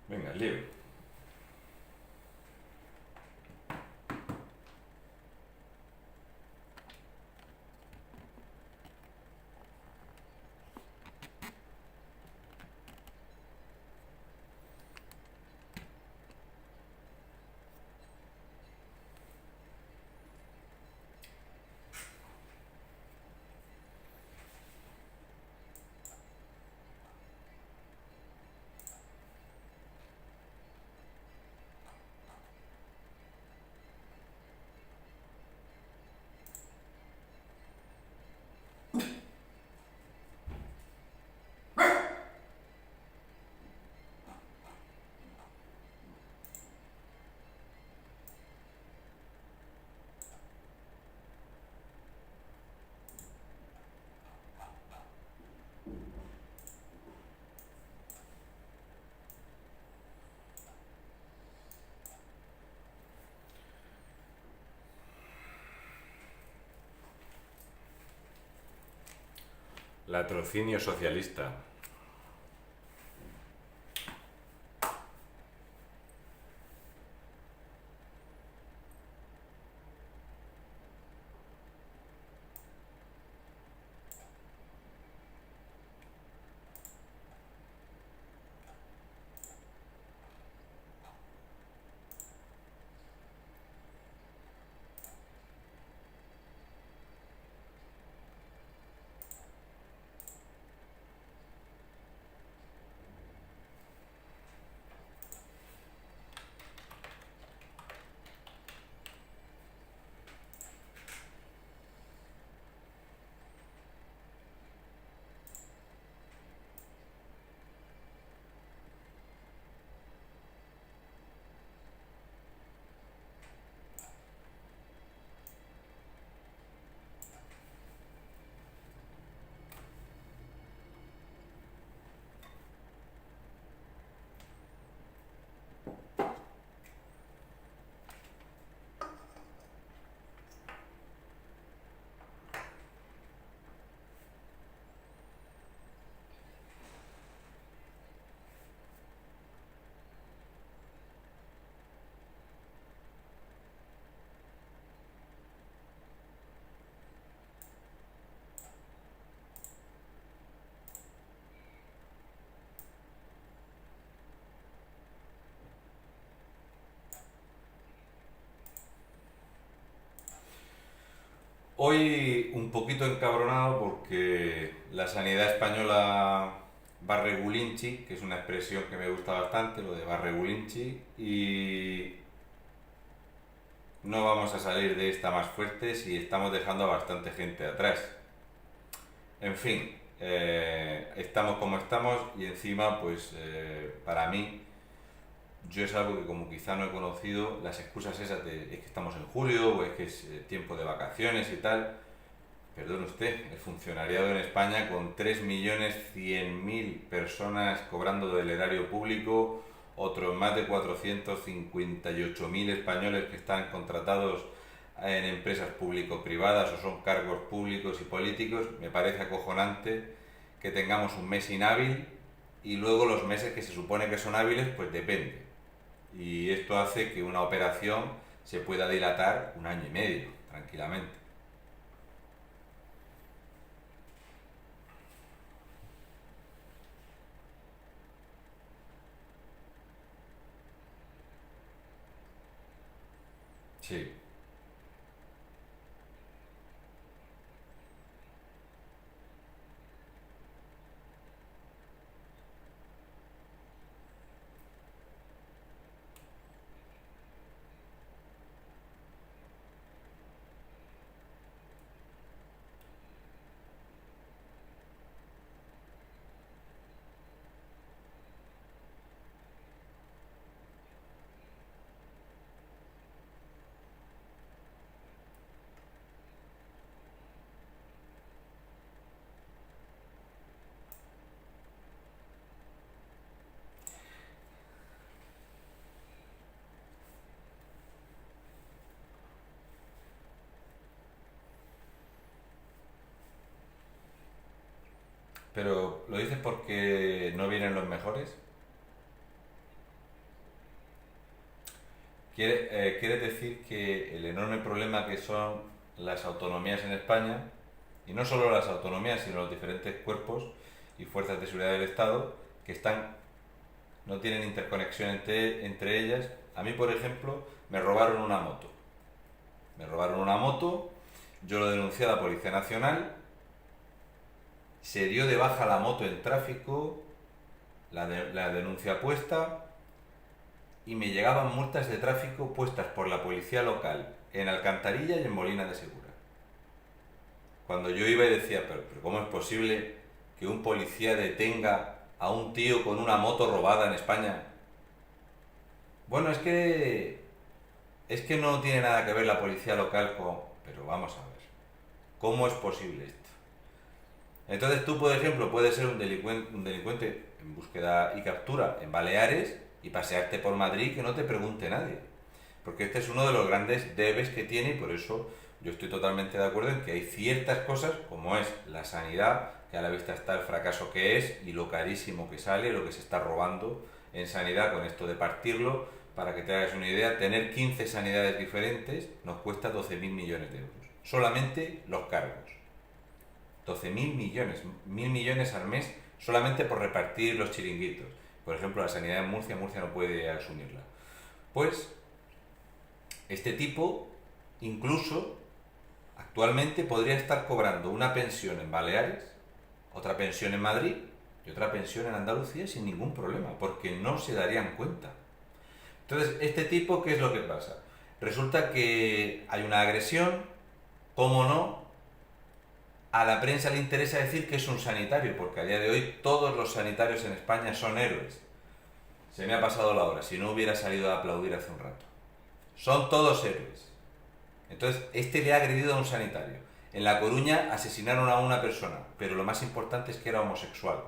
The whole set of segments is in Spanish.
Venga, lío. Latrocinio socialista. Hoy un poquito encabronado porque la sanidad española va regulinchi, que es una expresión que me gusta bastante, lo de va regulinchi, y no vamos a salir de esta más fuertes y estamos dejando a bastante gente atrás. En fin, estamos como estamos y encima, pues para mí, yo es algo que como quizá no he conocido, las excusas esas de es que estamos en julio o es que es tiempo de vacaciones y tal. Perdone usted, el funcionariado en España con 3.100.000 personas cobrando del erario público, otros más de 458.000 españoles que están contratados en empresas público-privadas o son cargos públicos y políticos, me parece acojonante que tengamos un mes inhábil y luego los meses que se supone que son hábiles, pues depende. Y esto hace que una operación se pueda dilatar un año y medio, tranquilamente. Sí. Pero, ¿lo dices porque no vienen los mejores? quiere decir que el enorme problema que son las autonomías en España, y no solo las autonomías, sino los diferentes cuerpos y fuerzas de seguridad del Estado, que no tienen interconexión entre ellas. A mí, por ejemplo, me robaron una moto. Me robaron una moto, yo lo denuncié a la Policía Nacional, se dio de baja la moto en tráfico, la denuncia puesta, y me llegaban multas de tráfico puestas por la policía local en Alcantarilla y en Molina de Segura. Cuando yo iba y decía, pero ¿cómo es posible que un policía detenga a un tío con una moto robada en España? Bueno, es que no tiene nada que ver la policía local con... Pero vamos a ver, ¿cómo es posible esto? Entonces tú, por ejemplo, puedes ser un delincuente en búsqueda y captura en Baleares y pasearte por Madrid y que no te pregunte nadie. Porque este es uno de los grandes debes que tiene, y por eso yo estoy totalmente de acuerdo en que hay ciertas cosas, como es la sanidad, que a la vista está el fracaso que es y lo carísimo que sale, lo que se está robando en sanidad con esto de partirlo. Para que te hagas una idea, tener 15 sanidades diferentes nos cuesta 12.000 millones de euros. Solamente los cargos. 12.000 millones, 1.000 millones al mes solamente por repartir los chiringuitos. Por ejemplo, la sanidad en Murcia no puede asumirla. Pues este tipo incluso actualmente podría estar cobrando una pensión en Baleares, otra pensión en Madrid y otra pensión en Andalucía sin ningún problema, porque no se darían cuenta. Entonces, este tipo, ¿qué es lo que pasa? Resulta que hay una agresión, ¿cómo no? A la prensa le interesa decir que es un sanitario, porque a día de hoy todos los sanitarios en España son héroes. Se me ha pasado la hora, si no hubiera salido a aplaudir hace un rato. Son todos héroes. Entonces, este le ha agredido a un sanitario. En La Coruña asesinaron a una persona, pero lo más importante es que era homosexual.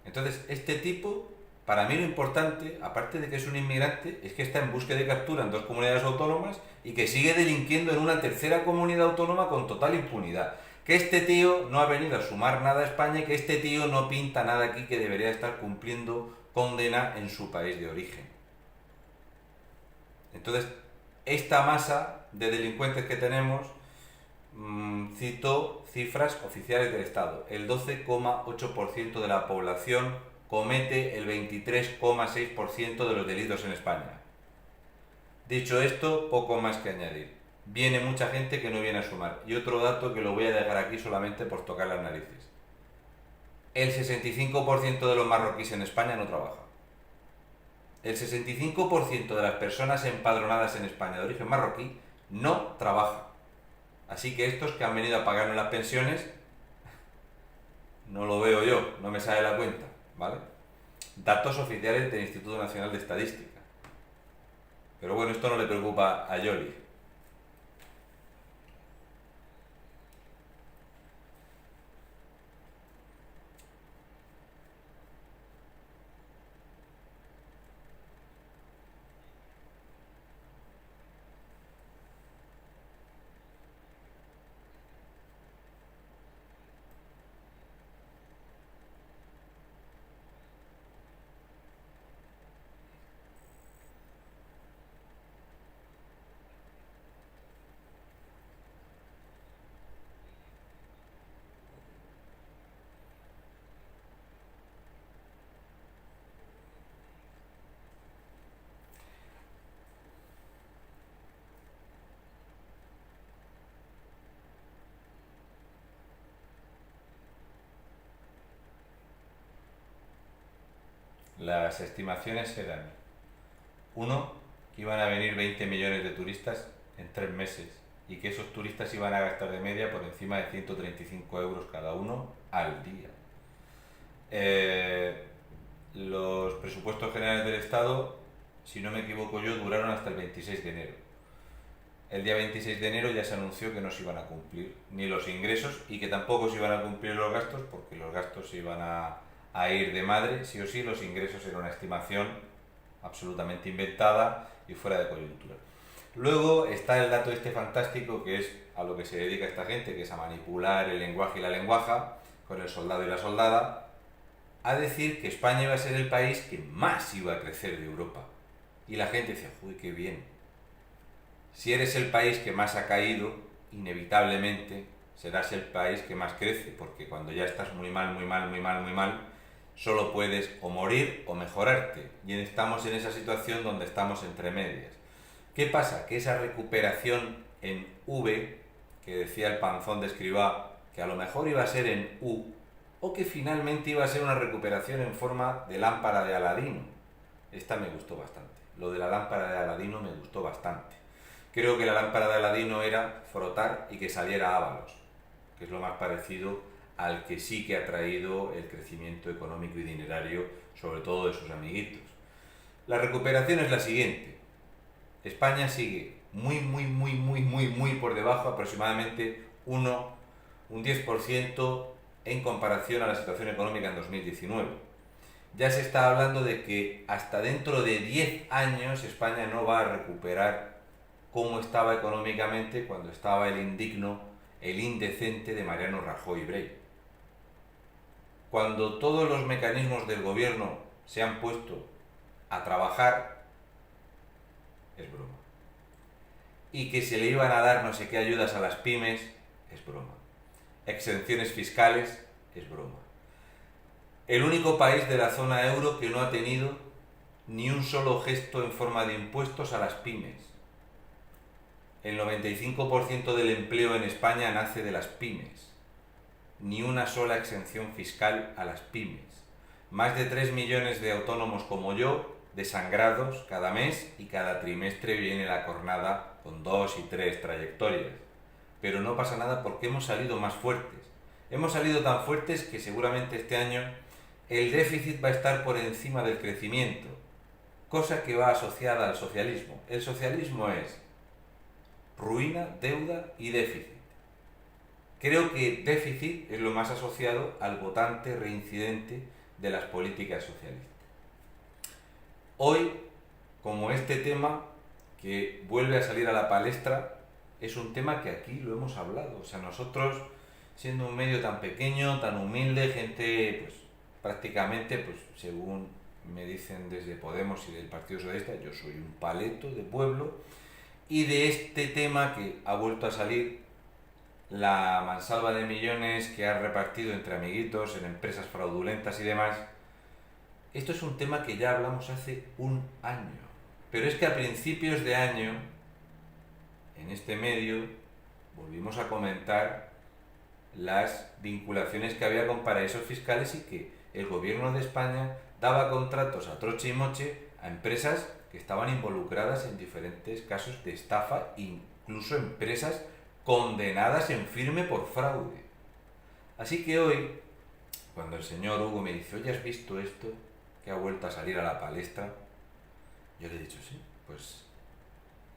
Entonces, este tipo, para mí lo importante, aparte de que es un inmigrante, es que está en búsqueda de captura en 2 comunidades autónomas y que sigue delinquiendo en una tercera comunidad autónoma con total impunidad. Que este tío no ha venido a sumar nada a España y que este tío no pinta nada aquí, que debería estar cumpliendo condena en su país de origen. Entonces, esta masa de delincuentes que tenemos, cito cifras oficiales del Estado, el 12,8% de la población comete el 23,6% de los delitos en España. Dicho esto, poco más que añadir. Viene mucha gente que no viene a sumar. Y otro dato que lo voy a dejar aquí solamente por tocar las narices. El 65% de los marroquíes en España no trabaja. El 65% de las personas empadronadas en España de origen marroquí no trabaja. Así que estos que han venido a pagarnos las pensiones, no lo veo yo, no me sale la cuenta, ¿vale? Datos oficiales del Instituto Nacional de Estadística. Pero bueno, esto no le preocupa a Yoli. Las estimaciones eran, uno, que iban a venir 20 millones de turistas en 3 meses y que esos turistas iban a gastar de media por encima de 135 euros cada uno al día. Los presupuestos generales del Estado, si no me equivoco yo, duraron hasta el 26 de enero. El día 26 de enero ya se anunció que no se iban a cumplir ni los ingresos y que tampoco se iban a cumplir los gastos, porque los gastos se iban a ir de madre, sí o sí. Los ingresos era una estimación absolutamente inventada y fuera de coyuntura. Luego está el dato este fantástico, que es a lo que se dedica esta gente, que es a manipular el lenguaje y la lenguaja, con el soldado y la soldada, a decir que España iba a ser el país que más iba a crecer de Europa. Y la gente dice, uy, qué bien. Si eres el país que más ha caído, inevitablemente serás el país que más crece, porque cuando ya estás muy mal, muy mal, muy mal, muy mal, solo puedes o morir o mejorarte. Y estamos en esa situación donde estamos entre medias. ¿Qué pasa? Que esa recuperación en V, que decía el Panzón de Escribá, que a lo mejor iba a ser en U, o que finalmente iba a ser una recuperación en forma de lámpara de Aladino. Esta me gustó bastante. Lo de la lámpara de Aladino me gustó bastante. Creo que la lámpara de Aladino era frotar y que saliera Ábalos, que es lo más parecido al que sí que ha traído el crecimiento económico y dinerario, sobre todo de sus amiguitos. La recuperación es la siguiente. España sigue muy por debajo, aproximadamente un 10% en comparación a la situación económica en 2019. Ya se está hablando de que hasta dentro de 10 años España no va a recuperar cómo estaba económicamente cuando estaba el indigno, el indecente de Mariano Rajoy Brey. Cuando todos los mecanismos del gobierno se han puesto a trabajar, es broma. Y que se le iban a dar no sé qué ayudas a las pymes, es broma. Exenciones fiscales, es broma. El único país de la zona euro que no ha tenido ni un solo gesto en forma de impuestos a las pymes. El 95% del empleo en España nace de las pymes. Ni una sola exención fiscal a las pymes. Más de 3 millones de autónomos como yo, desangrados cada mes, y cada trimestre viene la jornada con 2 y 3 trayectorias. Pero no pasa nada porque hemos salido más fuertes. Hemos salido tan fuertes que seguramente este año el déficit va a estar por encima del crecimiento, cosa que va asociada al socialismo. El socialismo es ruina, deuda y déficit. Creo que déficit es lo más asociado al votante reincidente de las políticas socialistas. Hoy, como este tema que vuelve a salir a la palestra, es un tema que aquí lo hemos hablado. O sea, nosotros, siendo un medio tan pequeño, tan humilde, gente, pues prácticamente, pues según me dicen desde Podemos y del Partido Socialista, yo soy un paleto de pueblo, y de este tema que ha vuelto a salir, la mansalva de millones que ha repartido entre amiguitos en empresas fraudulentas y demás, esto es un tema que ya hablamos hace un año. Pero es que a principios de año, en este medio, volvimos a comentar las vinculaciones que había con paraísos fiscales y que el gobierno de España daba contratos a troche y moche a empresas que estaban involucradas en diferentes casos de estafa, incluso empresas condenadas en firme por fraude. Así que hoy, cuando el señor Hugo me dice, oye, ¿has visto esto que ha vuelto a salir a la palestra? Yo le he dicho, sí, pues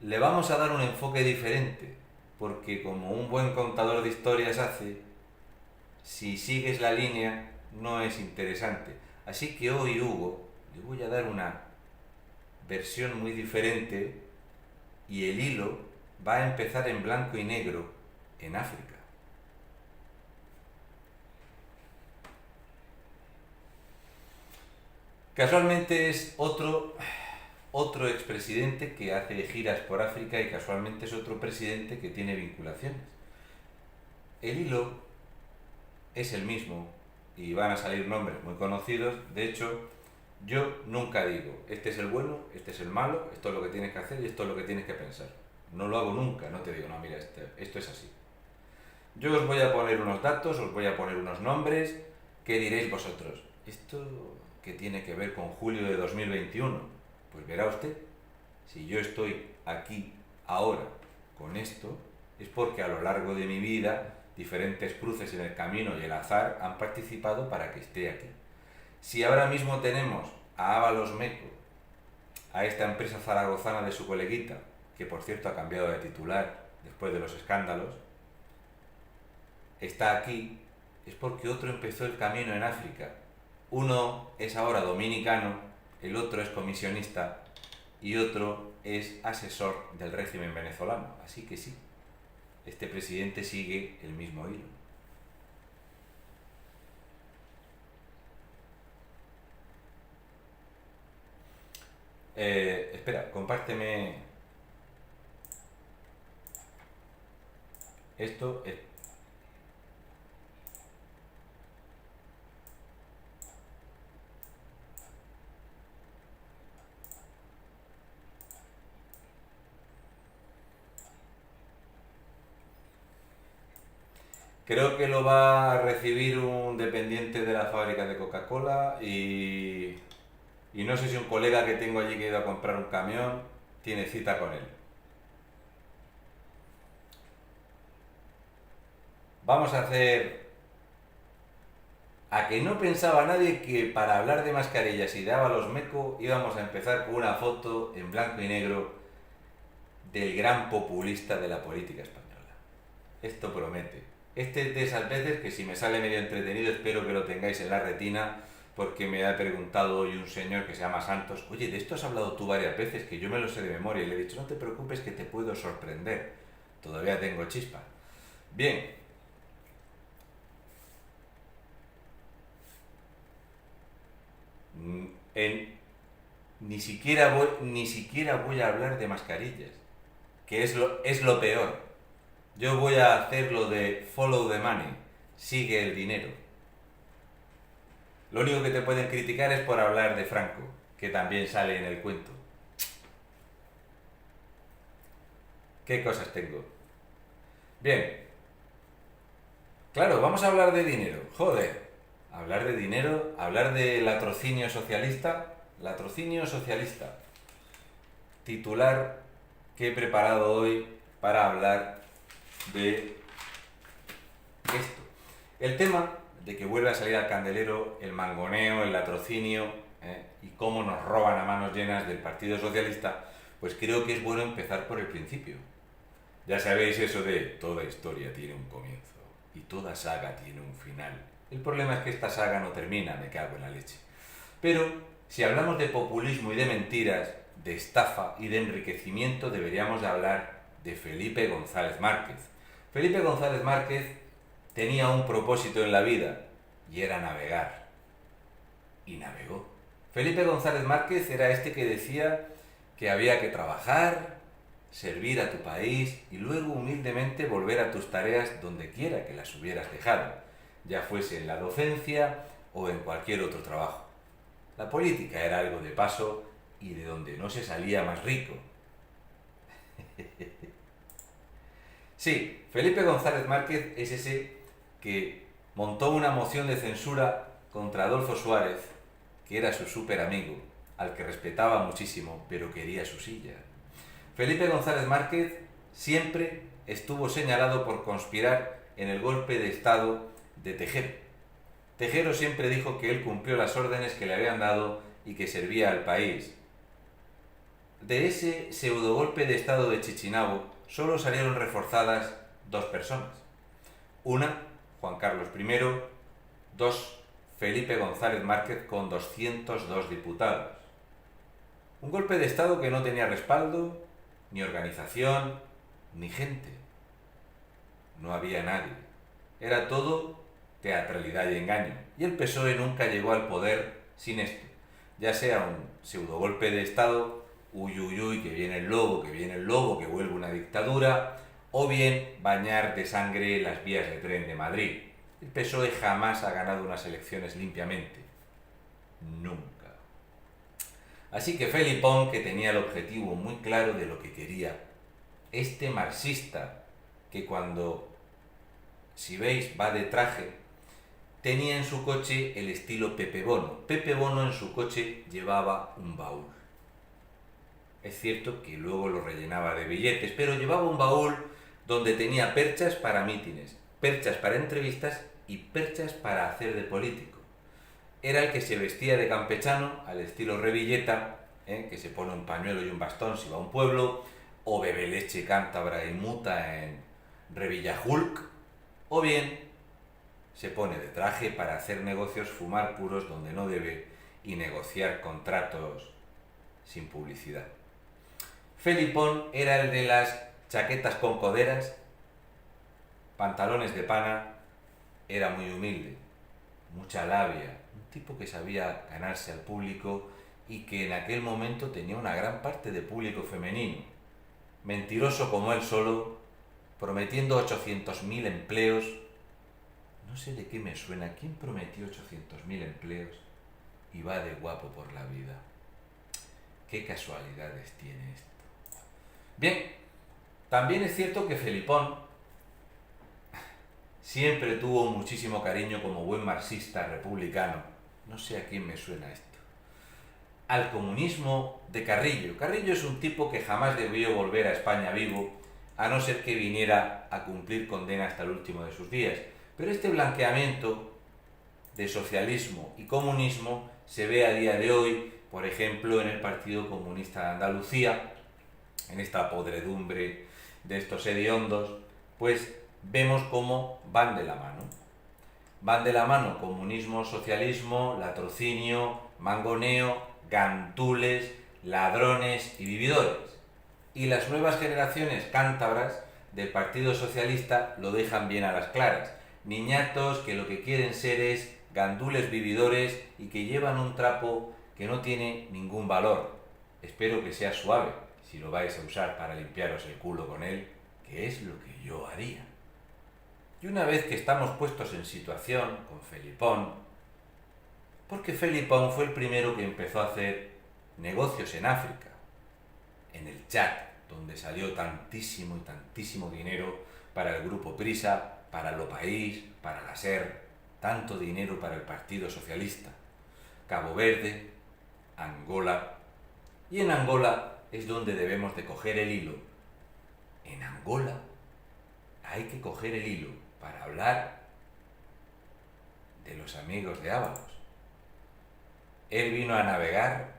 le vamos a dar un enfoque diferente, porque como un buen contador de historias hace, si sigues la línea no es interesante. Así que hoy, Hugo, le voy a dar una versión muy diferente y el hilo va a empezar en blanco y negro en África. Casualmente es otro expresidente que hace giras por África y casualmente es otro presidente que tiene vinculaciones. El hilo es el mismo y van a salir nombres muy conocidos. De hecho, yo nunca digo, este es el bueno, este es el malo, esto es lo que tienes que hacer y esto es lo que tienes que pensar. No lo hago nunca, no te digo, no, mira, esto es así. Yo os voy a poner unos datos, os voy a poner unos nombres, ¿qué diréis vosotros? ¿Esto qué tiene que ver con julio de 2021? Pues verá usted, si yo estoy aquí ahora con esto, es porque a lo largo de mi vida diferentes cruces en el camino y el azar han participado para que esté aquí. Si ahora mismo tenemos a Ábalos Meco, a esta empresa zaragozana de su coleguita, que por cierto ha cambiado de titular después de los escándalos, está aquí, es porque otro empezó el camino en África. Uno es ahora dominicano, el otro es comisionista y otro es asesor del régimen venezolano. Así que sí, este presidente sigue el mismo hilo. Espera, compárteme esto. Creo que lo va a recibir un dependiente de la fábrica de Coca-Cola y no sé si un colega que tengo allí que ha ido a comprar un camión tiene cita con él. Vamos a hacer... A que no pensaba nadie que para hablar de mascarillas y de Ábalos Meco íbamos a empezar con una foto en blanco y negro del gran populista de la política española. Esto promete. Este es de esas veces que si me sale medio entretenido espero que lo tengáis en la retina porque me ha preguntado hoy un señor que se llama Santos, oye, de esto has hablado tú varias veces, que yo me lo sé de memoria, y le he dicho, no te preocupes que te puedo sorprender, todavía tengo chispa. Bien, en, ni siquiera voy a hablar de mascarillas, que es lo peor. Yo voy a hacer lo de follow the money, sigue el dinero. Lo único que te pueden criticar es por hablar de Franco, que también sale en el cuento. ¿Qué cosas tengo? Bien, claro, vamos a hablar de dinero. Joder, hablar de dinero, hablar de latrocinio socialista. Latrocinio socialista. Titular que he preparado hoy para hablar de esto. El tema de que vuelve a salir al candelero el mangoneo, el latrocinio y cómo nos roban a manos llenas del Partido Socialista, pues creo que es bueno empezar por el principio. Ya sabéis eso de toda historia tiene un comienzo y toda saga tiene un final. El problema es que esta saga no termina, me cago en la leche. Pero si hablamos de populismo y de mentiras, de estafa y de enriquecimiento, deberíamos de hablar de Felipe González Márquez. Felipe González Márquez tenía un propósito en la vida y era navegar. Y navegó. Felipe González Márquez era este que decía que había que trabajar, servir a tu país y luego humildemente volver a tus tareas donde quiera que las hubieras dejado, ya fuese en la docencia o en cualquier otro trabajo. La política era algo de paso y de donde no se salía más rico. Sí, Felipe González Márquez es ese que montó una moción de censura contra Adolfo Suárez, que era su súper amigo, al que respetaba muchísimo, pero quería su silla. Felipe González Márquez siempre estuvo señalado por conspirar en el golpe de Estado de Tejero. Tejero siempre dijo que él cumplió las órdenes que le habían dado y que servía al país. De ese pseudogolpe de Estado de Chichinabo solo salieron reforzadas dos personas. Una, Juan Carlos I, dos, Felipe González Márquez con 202 diputados. Un golpe de Estado que no tenía respaldo, ni organización, ni gente. No había nadie. Era todo teatralidad y engaño. Y el PSOE nunca llegó al poder sin esto. Ya sea un pseudogolpe de Estado, uy, uy, uy, que viene el lobo, que viene el lobo, que vuelve una dictadura, o bien bañar de sangre las vías de tren de Madrid. El PSOE jamás ha ganado unas elecciones limpiamente. Nunca. Así que Felipón, que tenía el objetivo muy claro de lo que quería, este marxista, que cuando, si veis, va de traje, tenía en su coche el estilo Pepe Bono. Pepe Bono en su coche llevaba un baúl. Es cierto que luego lo rellenaba de billetes, pero llevaba un baúl donde tenía perchas para mítines, perchas para entrevistas y perchas para hacer de político. Era el que se vestía de campechano al estilo Revilleta, que se pone un pañuelo y un bastón si va a un pueblo, o bebe leche cántabra y muta en Revillahulk, o bien se pone de traje para hacer negocios, fumar puros donde no debe y negociar contratos sin publicidad. Felipón era el de las chaquetas con coderas, pantalones de pana, era muy humilde, mucha labia, un tipo que sabía ganarse al público y que en aquel momento tenía una gran parte de público femenino. Mentiroso como él solo, prometiendo 800.000 empleos. No sé de qué me suena. ¿Quién prometió 800.000 empleos y va de guapo por la vida? ¿Qué casualidades tiene esto? Bien, también es cierto que Felipón siempre tuvo muchísimo cariño como buen marxista republicano. No sé a quién me suena esto. Al comunismo de Carrillo. Carrillo es un tipo que jamás debió volver a España vivo, a no ser que viniera a cumplir condena hasta el último de sus días. Pero este blanqueamiento de socialismo y comunismo se ve a día de hoy, por ejemplo, en el Partido Comunista de Andalucía, en esta podredumbre de estos hediondos, pues vemos cómo van de la mano. Van de la mano comunismo, socialismo, latrocinio, mangoneo, gantules, ladrones y vividores. Y las nuevas generaciones cántabras del Partido Socialista lo dejan bien a las claras. Niñatos que lo que quieren ser es gandules vividores y que llevan un trapo que no tiene ningún valor. Espero que sea suave, si lo vais a usar para limpiaros el culo con él, que es lo que yo haría. Y una vez que estamos puestos en situación con Felipón, porque Felipón fue el primero que empezó a hacer negocios en África, en el Chad, donde salió tantísimo y tantísimo dinero para el Grupo Prisa, para Lo País, para la SER, tanto dinero para el Partido Socialista. Cabo Verde, Angola, y en Angola es donde debemos de coger el hilo. En Angola hay que coger el hilo para hablar de los amigos de Ábalos. Él vino a navegar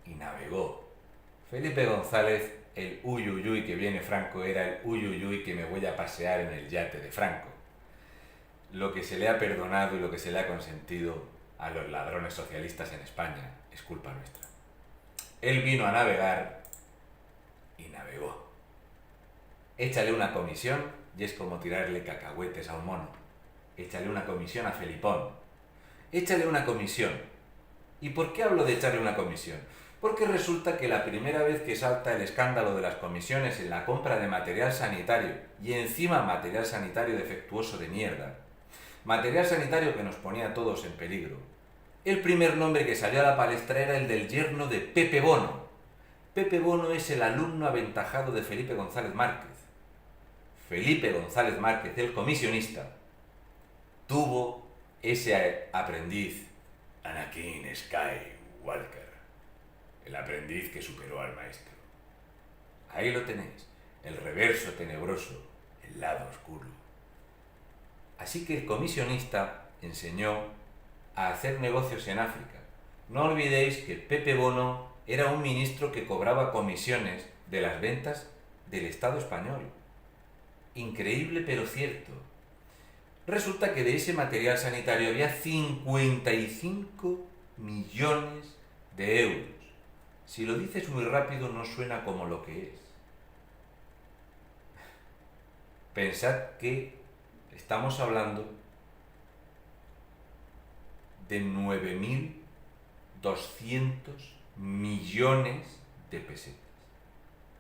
y navegó. Felipe González, el uyuyuy que viene Franco, era el uyuyuy que me voy a pasear en el yate de Franco. Lo que se le ha perdonado y lo que se le ha consentido a los ladrones socialistas en España es culpa nuestra. Él vino a navegar y navegó. Échale una comisión y es como tirarle cacahuetes a un mono. Échale una comisión a Felipón. Échale una comisión. ¿Y por qué hablo de echarle una comisión? Porque resulta que la primera vez que salta el escándalo de las comisiones en la compra de material sanitario, y encima material sanitario defectuoso de mierda, material sanitario que nos ponía a todos en peligro, el primer nombre que salió a la palestra era el del yerno de Pepe Bono. Pepe Bono es el alumno aventajado de Felipe González Márquez. Felipe González Márquez, el comisionista, tuvo ese aprendiz, Anakin Skywalker, el aprendiz que superó al maestro. Ahí lo tenéis, el reverso tenebroso, el lado oscuro. Así que el comisionista enseñó a hacer negocios en África. No olvidéis que Pepe Bono era un ministro que cobraba comisiones de las ventas del Estado español. Increíble pero cierto. Resulta que de ese material sanitario había 55 millones de euros. Si lo dices muy rápido no suena como lo que es. Pensad que estamos hablando de 9.200 millones de pesetas.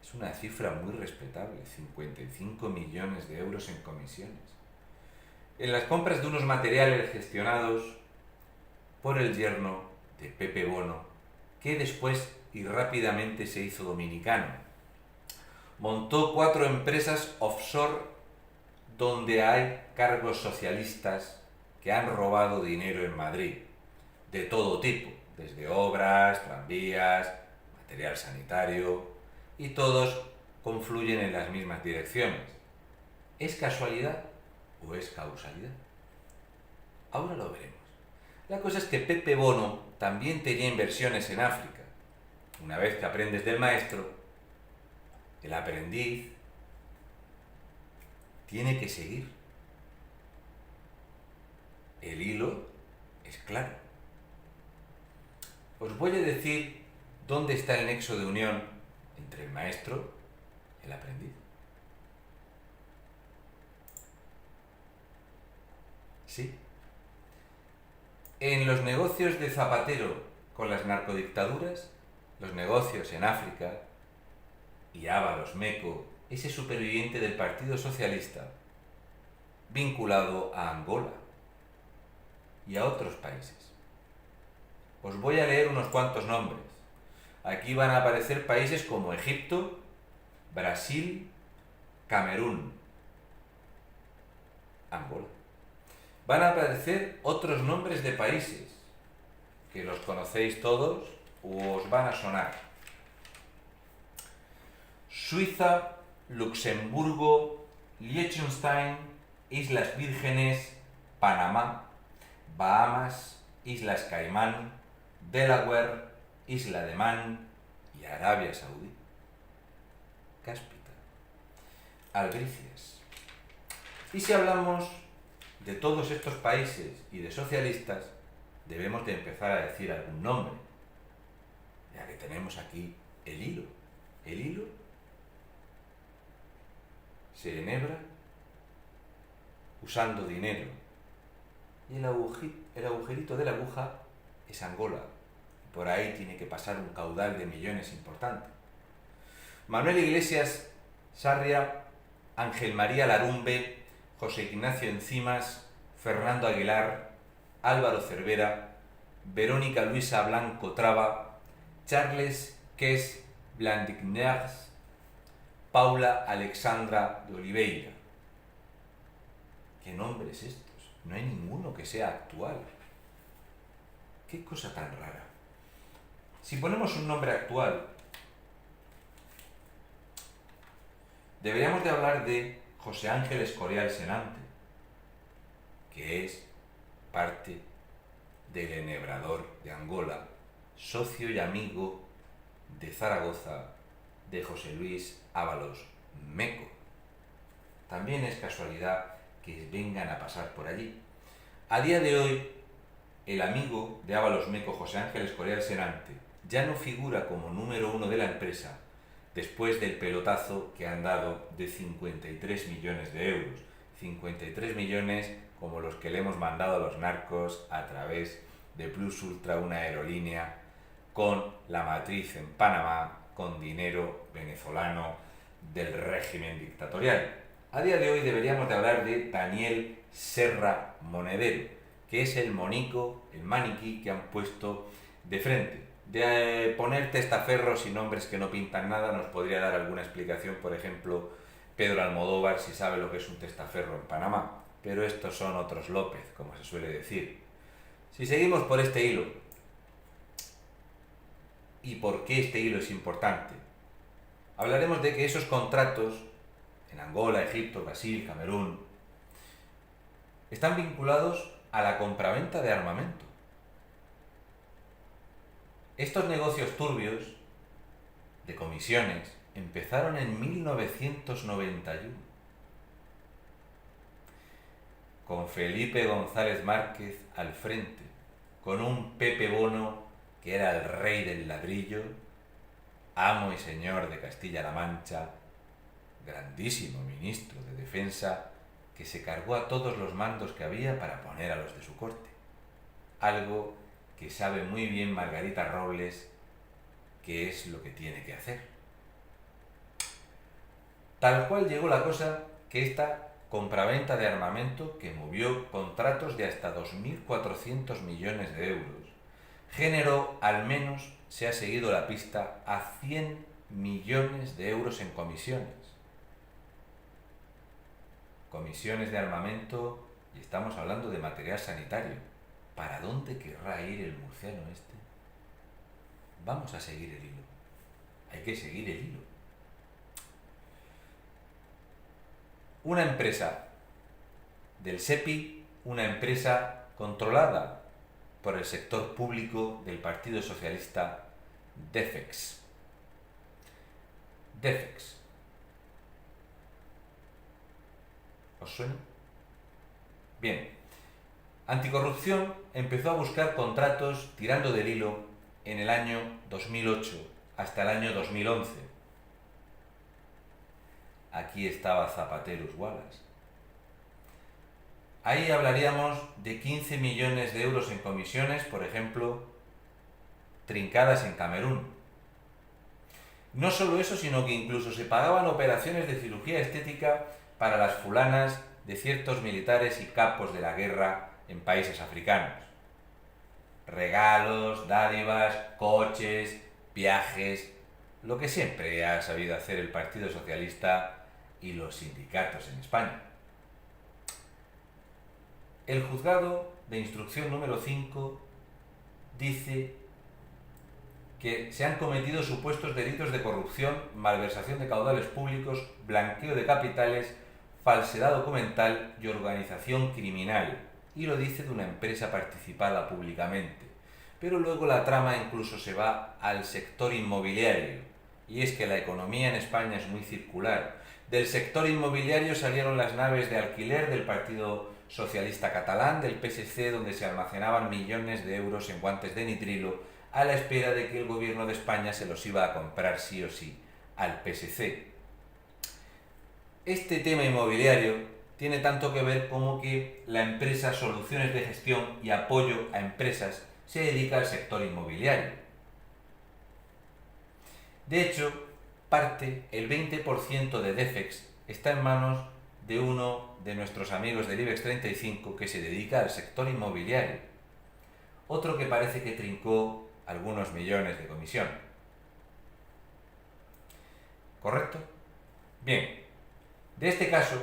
Es una cifra muy respetable, 55 millones de euros en comisiones. En las compras de unos materiales gestionados por el yerno de Pepe Bono, que después y rápidamente se hizo dominicano. Montó 4 empresas offshore donde hay cargos socialistas que han robado dinero en Madrid, de todo tipo, desde obras, tranvías, material sanitario, y todos confluyen en las mismas direcciones. ¿Es casualidad o es causalidad? Ahora lo veremos. La cosa es que Pepe Bono también tenía inversiones en África. Una vez que aprendes del maestro, el aprendiz tiene que seguir. El hilo es claro. Os voy a decir dónde está el nexo de unión entre el maestro y el aprendiz. Sí. En los negocios de Zapatero con las narcodictaduras, los negocios en África y Ábalos Meco, ese superviviente del Partido Socialista, vinculado a Angola y a otros países. Os voy a leer unos cuantos nombres. Aquí van a aparecer países como Egipto, Brasil, Camerún, Angola. Van a aparecer otros nombres de países que los conocéis todos o os van a sonar. Suiza, Luxemburgo, Liechtenstein, Islas Vírgenes, Panamá, Bahamas, Islas Caimán, Delaware, Isla de Man y Arabia Saudí. Cáspita, Albricias. Y si hablamos de todos estos países y de socialistas, debemos de empezar a decir algún nombre, ya que tenemos aquí el hilo. El hilo se enhebra usando dinero y el agujerito de la aguja es Angola. Por ahí tiene que pasar un caudal de millones importante. Manuel Iglesias Sarria, Ángel María Larumbe, José Ignacio Encimas, Fernando Aguilar, Álvaro Cervera, Verónica Luisa Blanco Traba, Charles Ques Blandigners, Paula Alexandra de Oliveira. ¿Qué nombres estos? No hay ninguno que sea actual. Qué cosa tan rara. Si ponemos un nombre actual, deberíamos de hablar de José Ángel Escorial Senante, que es parte del enhebrador de Angola, socio y amigo de Zaragoza de José Luis Ábalos Meco. También es casualidad que vengan a pasar por allí. A día de hoy, el amigo de Ábalos Meco, José Ángel Escorial Senante, ya no figura como número 1 de la empresa después del pelotazo que han dado de 53 millones de euros. 53 millones como los que le hemos mandado a los narcos a través de Plus Ultra, una aerolínea con la matriz en Panamá, con dinero venezolano del régimen dictatorial. A día de hoy deberíamos de hablar de Daniel Serra Monedero, que es el monico, el maniquí que han puesto de frente. De poner testaferros y nombres que no pintan nada, nos podría dar alguna explicación, por ejemplo, Pedro Almodóvar, si sabe lo que es un testaferro en Panamá. Pero estos son otros López, como se suele decir. Si seguimos por este hilo, ¿y por qué este hilo es importante? Hablaremos de que esos contratos en Angola, Egipto, Brasil, Camerún, están vinculados a la compraventa de armamento. Estos negocios turbios de comisiones empezaron en 1991, con Felipe González Márquez al frente, con un Pepe Bono que era el rey del ladrillo, amo y señor de Castilla-La Mancha, grandísimo ministro de Defensa, que se cargó a todos los mandos que había para poner a los de su corte. Algo que sabe muy bien Margarita Robles qué es lo que tiene que hacer. Tal cual llegó la cosa que esta compraventa de armamento, que movió contratos de hasta 2.400 millones de euros, generó, al menos se ha seguido la pista, a 100 millones de euros en comisiones. Comisiones de armamento, y estamos hablando de material sanitario. ¿Para dónde querrá ir el murciano este? Vamos a seguir el hilo. Hay que seguir el hilo. Una empresa del SEPI, una empresa controlada por el sector público del Partido Socialista, Defex. Defex. ¿Os suena? Bien. Anticorrupción empezó a buscar contratos tirando del hilo en el año 2008 hasta el año 2011. Aquí estaba Zapaterus Wallace. Ahí hablaríamos de 15 millones de euros en comisiones, por ejemplo, trincadas en Camerún. No solo eso, sino que incluso se pagaban operaciones de cirugía estética para las fulanas de ciertos militares y capos de la guerra en países africanos. Regalos, dádivas, coches, viajes, lo que siempre ha sabido hacer el Partido Socialista y los sindicatos en España. El juzgado de instrucción número 5 dice que se han cometido supuestos delitos de corrupción, malversación de caudales públicos, blanqueo de capitales, falsedad documental y organización criminal. Y lo dice de una empresa participada públicamente. Pero luego la trama incluso se va al sector inmobiliario. Y es que la economía en España es muy circular. Del sector inmobiliario salieron las naves de alquiler del Partido Socialista Catalán, del PSC, donde se almacenaban millones de euros en guantes de nitrilo, a la espera de que el gobierno de España se los iba a comprar sí o sí al PSC. Este tema inmobiliario tiene tanto que ver como que la empresa Soluciones de Gestión y Apoyo a Empresas se dedica al sector inmobiliario. De hecho, el 20% de Defex está en manos de uno de nuestros amigos del IBEX 35 que se dedica al sector inmobiliario. Otro que parece que trincó algunos millones de comisión. ¿Correcto? Bien, de este caso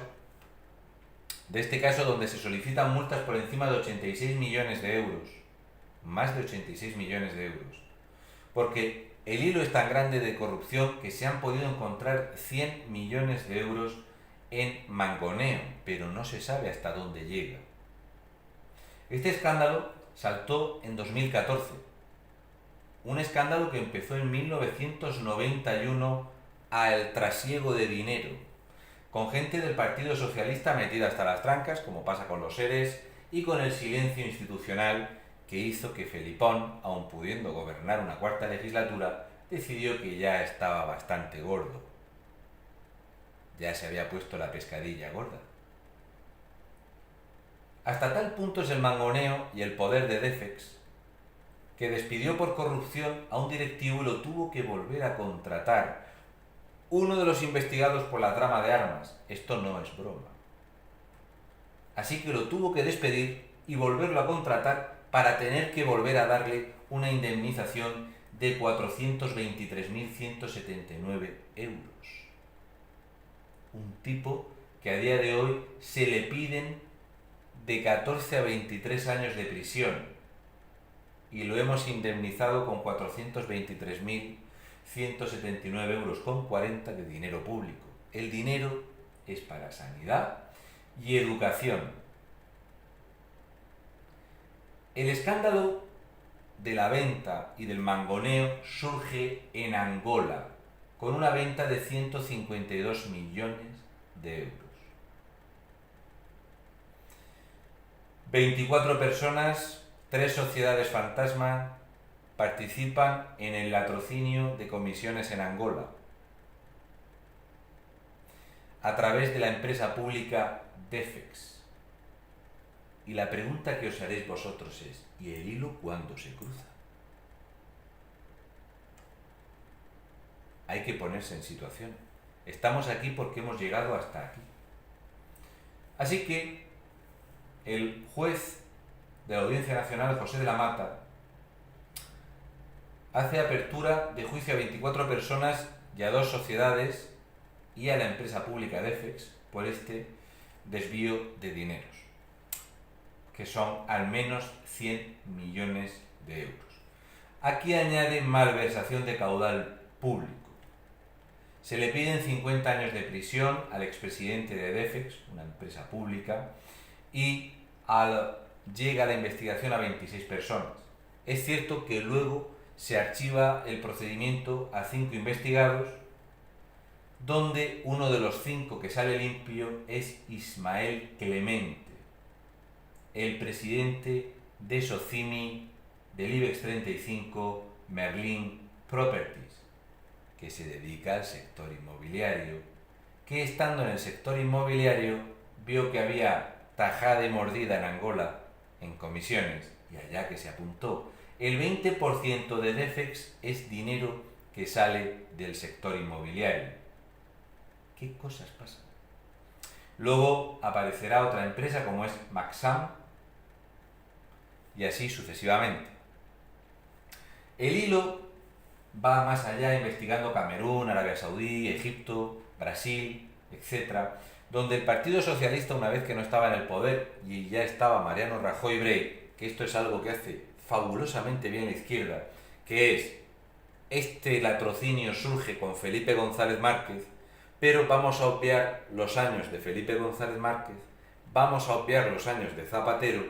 donde se solicitan multas por encima de 86 millones de euros, más de 86 millones de euros, porque el hilo es tan grande de corrupción que se han podido encontrar 100 millones de euros en mangoneo, pero no se sabe hasta dónde llega. Este escándalo saltó en 2014, un escándalo que empezó en 1991 al trasiego de dinero, con gente del Partido Socialista metida hasta las trancas, como pasa con los seres, y con el silencio institucional que hizo que Felipón, aun pudiendo gobernar una cuarta legislatura, decidió que ya estaba bastante gordo. Ya se había puesto la pescadilla gorda. Hasta tal punto es el mangoneo y el poder de Defex que despidió por corrupción a un directivo y lo tuvo que volver a contratar. Uno de los investigados por la trama de armas. Esto no es broma. Así que lo tuvo que despedir y volverlo a contratar para tener que volver a darle una indemnización de 423.179 euros. Un tipo que a día de hoy se le piden de 14 a 23 años de prisión y lo hemos indemnizado con 423.179 euros con 40 de dinero público. El dinero es para sanidad y educación. El escándalo de la venta y del mangoneo surge en Angola, con una venta de 152 millones de euros. 24 personas, 3 sociedades fantasma, participan en el latrocinio de comisiones en Angola a través de la empresa pública Defex. Y la pregunta que os haréis vosotros es, ¿y el hilo cuándo se cruza? Hay que ponerse en situación. Estamos aquí porque hemos llegado hasta aquí. Así que el juez de la Audiencia Nacional, José de la Mata, hace apertura de juicio a 24 personas y a 2 sociedades y a la empresa pública Defex por este desvío de dineros, que son al menos 100 millones de euros. Aquí añade malversación de caudal público. Se le piden 50 años de prisión al expresidente de Defex, una empresa pública, y llega la investigación a 26 personas. Es cierto que luego se archiva el procedimiento a 5 investigados, donde uno de los 5 que sale limpio es Ismael Clemente, el presidente de Socimi del IBEX 35 Merlin Properties, que se dedica al sector inmobiliario, que estando en el sector inmobiliario vio que había tajada y mordida en Angola en comisiones y allá que se apuntó. El 20% de DEFEX es dinero que sale del sector inmobiliario. ¿Qué cosas pasan? Luego aparecerá otra empresa como es Maxam y así sucesivamente. El hilo va más allá investigando Camerún, Arabia Saudí, Egipto, Brasil, etc., donde el Partido Socialista, una vez que no estaba en el poder y ya estaba Mariano Rajoy Brey, que esto es algo que hace fabulosamente bien la izquierda, que es, este latrocinio surge con Felipe González Márquez, pero vamos a obviar los años de Felipe González Márquez, vamos a obviar los años de Zapatero,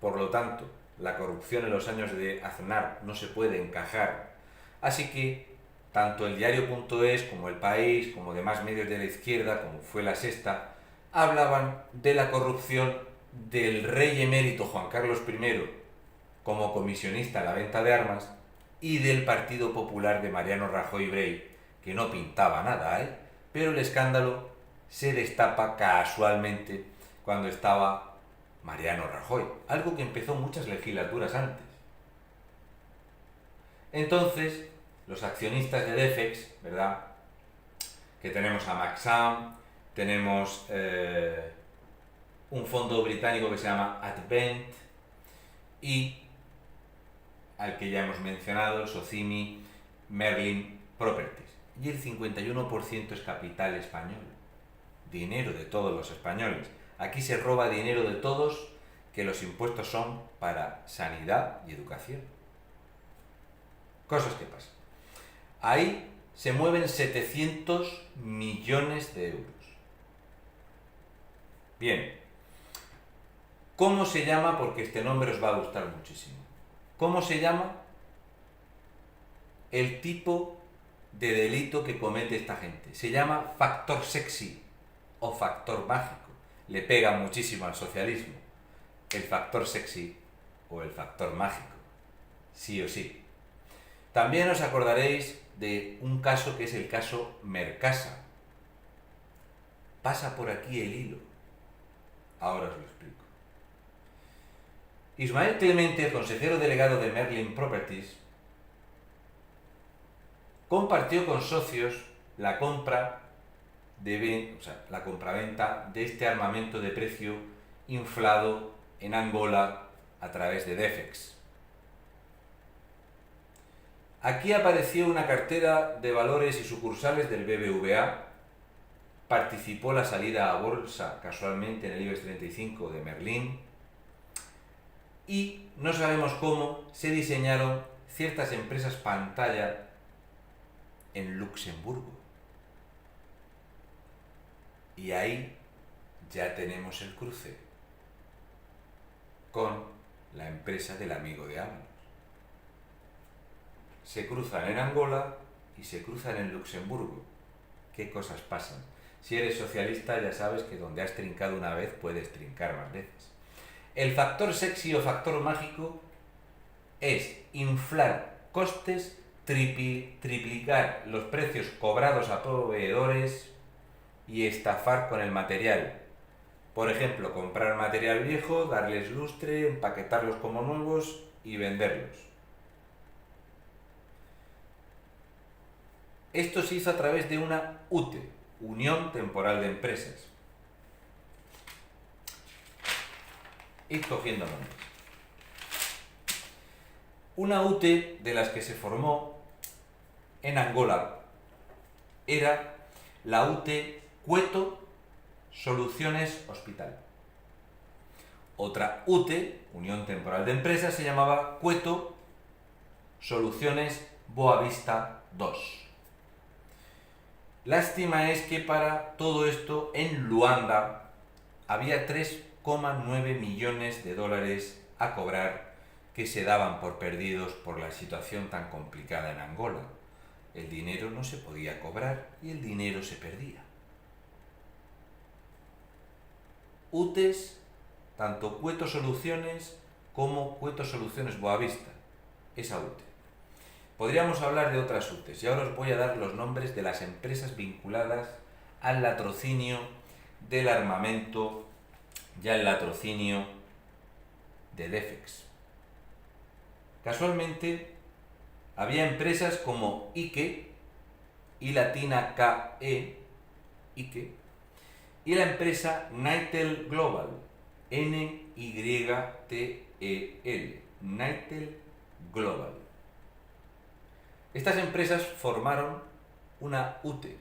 por lo tanto, la corrupción en los años de Aznar no se puede encajar. Así que tanto el diario.es como El País, como demás medios de la izquierda, como fue La Sexta, hablaban de la corrupción del rey emérito Juan Carlos I como comisionista a la venta de armas y del Partido Popular de Mariano Rajoy Brey, que no pintaba nada, pero el escándalo se destapa casualmente cuando estaba Mariano Rajoy, algo que empezó muchas legislaturas antes. Entonces, los accionistas de DEFEX, ¿verdad? Que tenemos a Maxam, tenemos un fondo británico que se llama Advent y al que ya hemos mencionado, el Socimi Merlin Properties. Y el 51% es capital español, dinero de todos los españoles. Aquí se roba dinero de todos, que los impuestos son para sanidad y educación. Cosas que pasan. Ahí se mueven 700 millones de euros. Bien, ¿cómo se llama? Porque este nombre os va a gustar muchísimo. ¿Cómo se llama el tipo de delito que comete esta gente? Se llama factor sexy o factor mágico. Le pega muchísimo al socialismo. El factor sexy o el factor mágico. Sí o sí. También os acordaréis de un caso que es el caso Mercasa. Pasa por aquí el hilo. Ahora os lo explico. Ismael Clemente, el consejero delegado de Merlin Properties, compartió con socios la compraventa de este armamento de precio inflado en Angola a través de DEFEX. Aquí apareció una cartera de valores y sucursales del BBVA, participó la salida a bolsa casualmente en el IBEX 35 de Merlin y no sabemos cómo se diseñaron ciertas empresas pantalla en Luxemburgo. Y ahí ya tenemos el cruce con la empresa del amigo de AMLO. Se cruzan en Angola y se cruzan en Luxemburgo. ¿Qué cosas pasan? Si eres socialista ya sabes que donde has trincado una vez puedes trincar más veces. El factor sexy o factor mágico es inflar costes, triplicar los precios cobrados a proveedores y estafar con el material. Por ejemplo, comprar material viejo, darles lustre, empaquetarlos como nuevos y venderlos. Esto se hizo a través de una UTE, Unión Temporal de Empresas. Id cogiendo nombres. Una UTE de las que se formó en Angola era la UTE Cueto Soluciones Hospital. Otra UTE, Unión Temporal de Empresas, se llamaba Cueto Soluciones Boavista 2. Lástima es que para todo esto en Luanda había 3,9 millones de dólares a cobrar que se daban por perdidos por la situación tan complicada en Angola. El dinero no se podía cobrar y el dinero se perdía. UTES, tanto Cueto Soluciones como Cueto Soluciones Boavista, esa UTE. Podríamos hablar de otras UTES y ahora os voy a dar los nombres de las empresas vinculadas al latrocinio del armamento y al latrocinio de DEFEX. Casualmente, había empresas como Ike, I latina KE, Ike, y la empresa Nytel Global, Nytel, Nytel Global. Estas empresas formaron una UTE,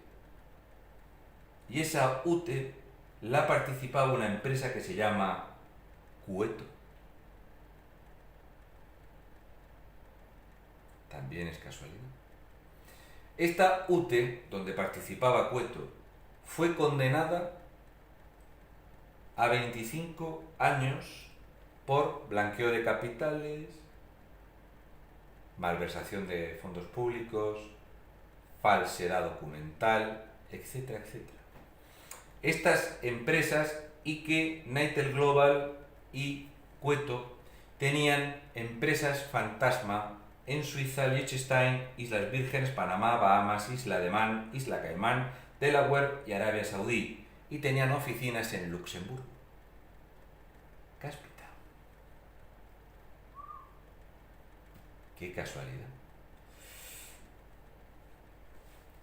y esa UTE la participaba una empresa que se llama Cueto. También es casualidad. Esta UTE, donde participaba Cueto, fue condenada a 25 años por blanqueo de capitales, malversación de fondos públicos, falsedad documental, etcétera, etcétera. Estas empresas, Ike, Nytel Global y Cueto, tenían empresas fantasma en Suiza, Liechtenstein, Islas Vírgenes, Panamá, Bahamas, Isla de Man, Isla Caimán, Delaware y Arabia Saudí, y tenían oficinas en Luxemburgo. Cáspita. Qué casualidad.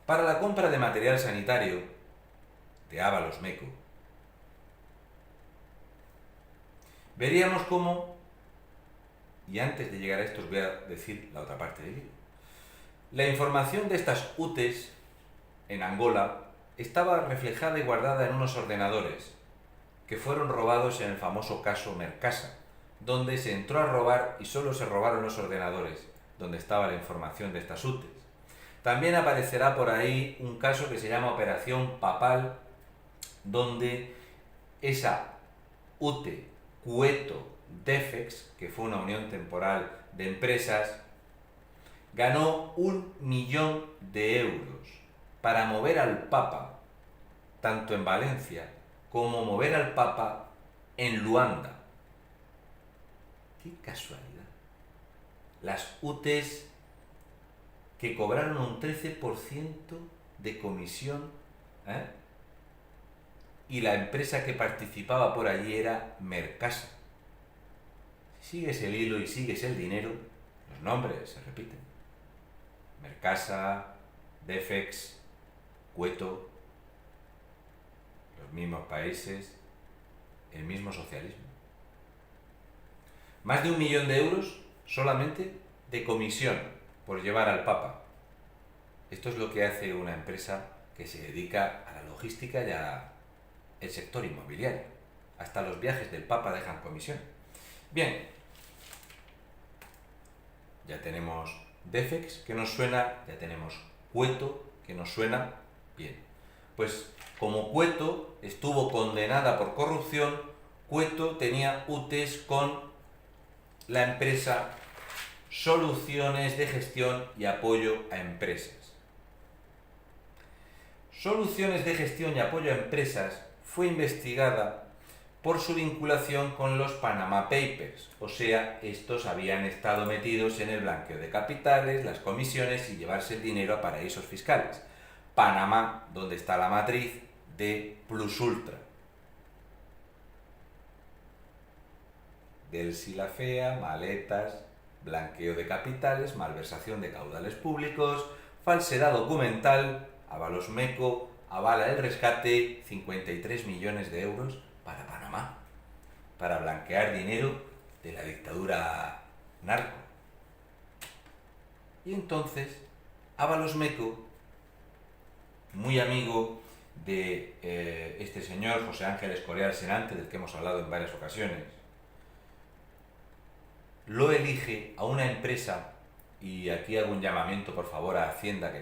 Para la compra de material sanitario de Ábalos Meco, veríamos cómo, y antes de llegar a esto os voy a decir la otra parte del libro, la información de estas UTEs en Angola estaba reflejada y guardada en unos ordenadores que fueron robados en el famoso caso Mercasa, donde se entró a robar y solo se robaron los ordenadores donde estaba la información de estas UTEs. También aparecerá por ahí un caso que se llama Operación Papal, donde esa UTE, Cueto, Defex, que fue una unión temporal de empresas, ganó 1.000.000 de euros para mover al Papa, tanto en Valencia como mover al Papa en Luanda. ¡Qué casualidad! Las UTEs que cobraron un 13% de comisión, y la empresa que participaba por allí era Mercasa. Si sigues el hilo y sigues el dinero, los nombres se repiten. Mercasa, Defex, Cueto, los mismos países, el mismo socialismo. Más de 1.000.000 de euros solamente de comisión por llevar al Papa. Esto es lo que hace una empresa que se dedica a la logística y al sector inmobiliario. Hasta los viajes del Papa dejan comisión. Bien, ya tenemos Defex, que nos suena, ya tenemos Cueto, que nos suena bien. Pues como Cueto estuvo condenada por corrupción, Cueto tenía UTEs con la empresa Soluciones de Gestión y Apoyo a Empresas. Soluciones de Gestión y Apoyo a Empresas fue investigada por su vinculación con los Panama Papers, o sea, estos habían estado metidos en el blanqueo de capitales, las comisiones y llevarse el dinero a paraísos fiscales. Panamá, donde está la matriz de Plus Ultra. Del Silafea, maletas, blanqueo de capitales, malversación de caudales públicos, falsedad documental, Ábalos Meco avala el rescate, 53 millones de euros para Panamá, para blanquear dinero de la dictadura narco. Y entonces, Ábalos Meco, muy amigo de este señor José Ángel Escorial Senante, del que hemos hablado en varias ocasiones, lo elige a una empresa, y aquí hago un llamamiento por favor a Hacienda que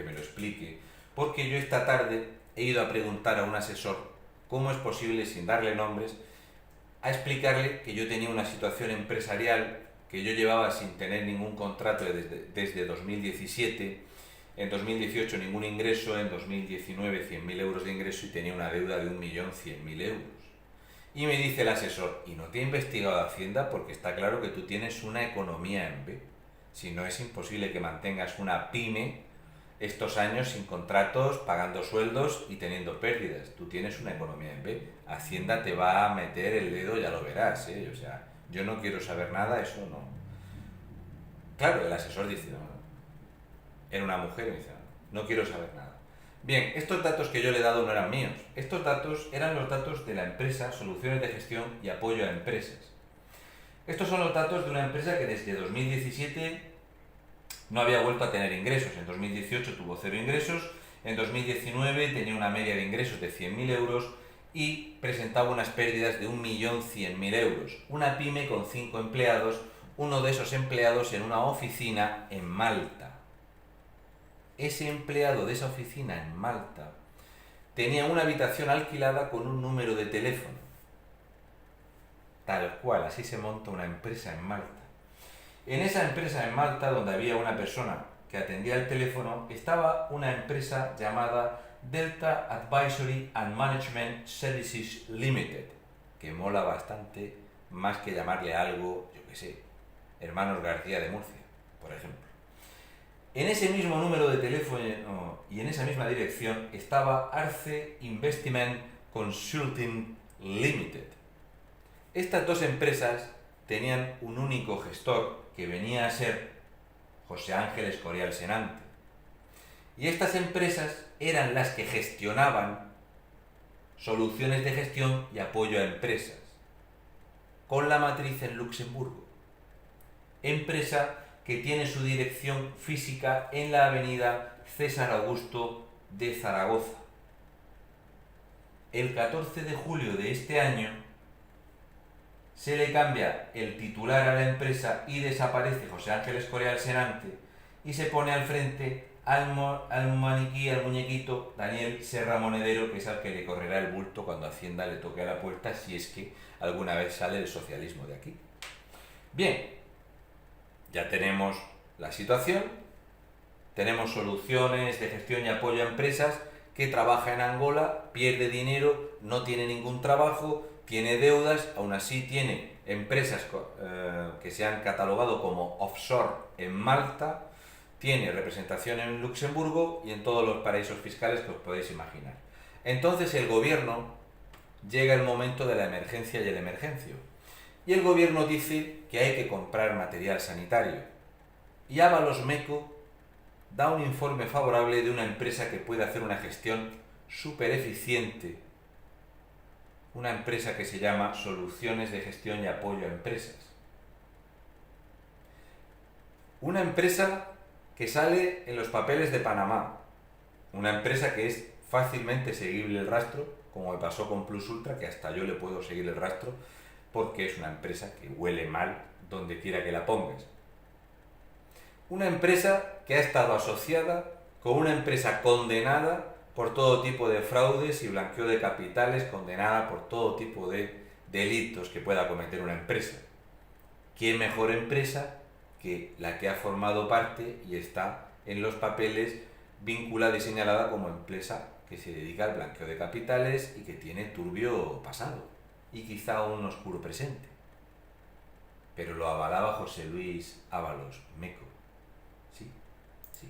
me lo explique, porque yo esta tarde he ido a preguntar a un asesor cómo es posible, sin darle nombres, a explicarle que yo tenía una situación empresarial que yo llevaba sin tener ningún contrato desde 2017, en 2018 ningún ingreso, en 2019 100.000 euros de ingreso y tenía una deuda de 1.100.000 euros. Y me dice el asesor, ¿y no te ha investigado Hacienda? Porque está claro que tú tienes una economía en B. Si no, es imposible que mantengas una pyme estos años sin contratos, pagando sueldos y teniendo pérdidas. Tú tienes una economía en B. Hacienda te va a meter el dedo, ya lo verás, ¿eh? O sea, yo no quiero saber nada, eso no. Claro, el asesor dice, no, era una mujer y me dice, no quiero saber nada. Bien, estos datos que yo le he dado no eran míos. Estos datos eran los datos de la empresa Soluciones de Gestión y Apoyo a Empresas. Estos son los datos de una empresa que desde 2017 no había vuelto a tener ingresos. En 2018 tuvo 0 ingresos, en 2019 tenía una media de ingresos de 100.000 euros y presentaba unas pérdidas de 1.100.000 euros. Una pyme con 5 empleados, uno de esos empleados en una oficina en Malta. Ese empleado de esa oficina en Malta tenía una habitación alquilada con un número de teléfono. Tal cual, así se monta una empresa en Malta. En esa empresa en Malta, donde había una persona que atendía el teléfono, estaba una empresa llamada Delta Advisory and Management Services Limited, que mola bastante, más que llamarle algo, yo qué sé, Hermanos García de Murcia, por ejemplo. En ese mismo número de teléfono y en esa misma dirección estaba Arce Investment Consulting Limited. Estas dos empresas tenían un único gestor que venía a ser José Ángel Escorial Senante. Y estas empresas eran las que gestionaban soluciones de gestión y apoyo a empresas, con la matriz en Luxemburgo. Empresa que tiene su dirección física en la avenida César Augusto de Zaragoza. El 14 de julio de este año se le cambia el titular a la empresa y desaparece José Ángel Escorial Senante y se pone al frente al maniquí, al muñequito Daniel Serra Monedero, que es al que le correrá el bulto cuando Hacienda le toque a la puerta, si es que alguna vez sale el socialismo de aquí. Bien, ya tenemos la situación, tenemos soluciones de gestión y apoyo a empresas que trabaja en Angola, pierde dinero, no tiene ningún trabajo, tiene deudas, aún así tiene empresas que se han catalogado como offshore en Malta, tiene representación en Luxemburgo y en todos los paraísos fiscales que os podéis imaginar. Entonces el gobierno, llega el momento de la emergencia y el emergencio. Y el gobierno dice que hay que comprar material sanitario. Y Ábalos Meco da un informe favorable de una empresa que puede hacer una gestión súper eficiente. Una empresa que se llama Soluciones de Gestión y Apoyo a Empresas. Una empresa que sale en los papeles de Panamá. Una empresa que es fácilmente seguible el rastro, como me pasó con Plus Ultra, que hasta yo le puedo seguir el rastro, porque es una empresa que huele mal donde quiera que la pongas. Una empresa que ha estado asociada con una empresa condenada por todo tipo de fraudes y blanqueo de capitales, condenada por todo tipo de delitos que pueda cometer una empresa. ¿Qué mejor empresa que la que ha formado parte y está en los papeles vinculada y señalada como empresa que se dedica al blanqueo de capitales y que tiene turbio pasado y quizá un oscuro presente? Pero lo avalaba José Luis Ábalos Meco. Sí, sí.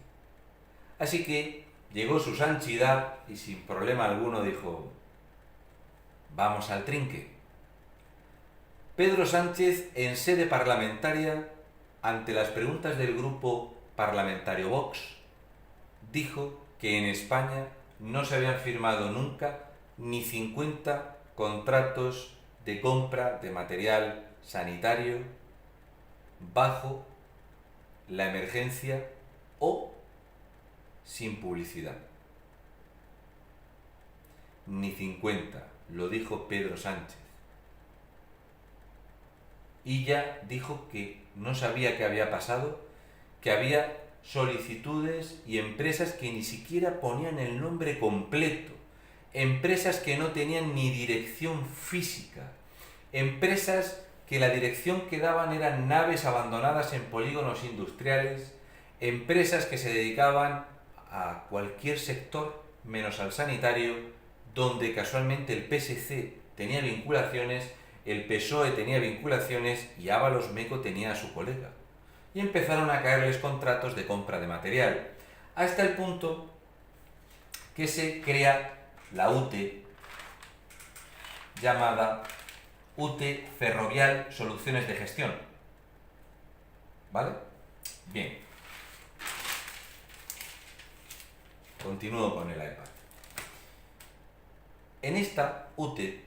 Así que llegó su santidad y sin problema alguno dijo: vamos al trinque. Pedro Sánchez, en sede parlamentaria, ante las preguntas del grupo parlamentario Vox, dijo que en España no se habían firmado nunca ni 50 contratos de compra de material sanitario bajo la emergencia o sin publicidad. Ni 50, lo dijo Pedro Sánchez. Y ya dijo que no sabía qué había pasado, que había solicitudes y empresas que ni siquiera ponían el nombre completo, empresas que no tenían ni dirección física, empresas que la dirección que daban eran naves abandonadas en polígonos industriales, empresas que se dedicaban a cualquier sector menos al sanitario, donde casualmente el PSC tenía vinculaciones, el PSOE tenía vinculaciones y Ábalos Meco tenía a su colega. Y empezaron a caerles contratos de compra de material, hasta el punto que se crea la UTE, llamada UTE Ferrovial Soluciones de Gestión. ¿Vale? Bien, continúo con el iPad. En esta UTE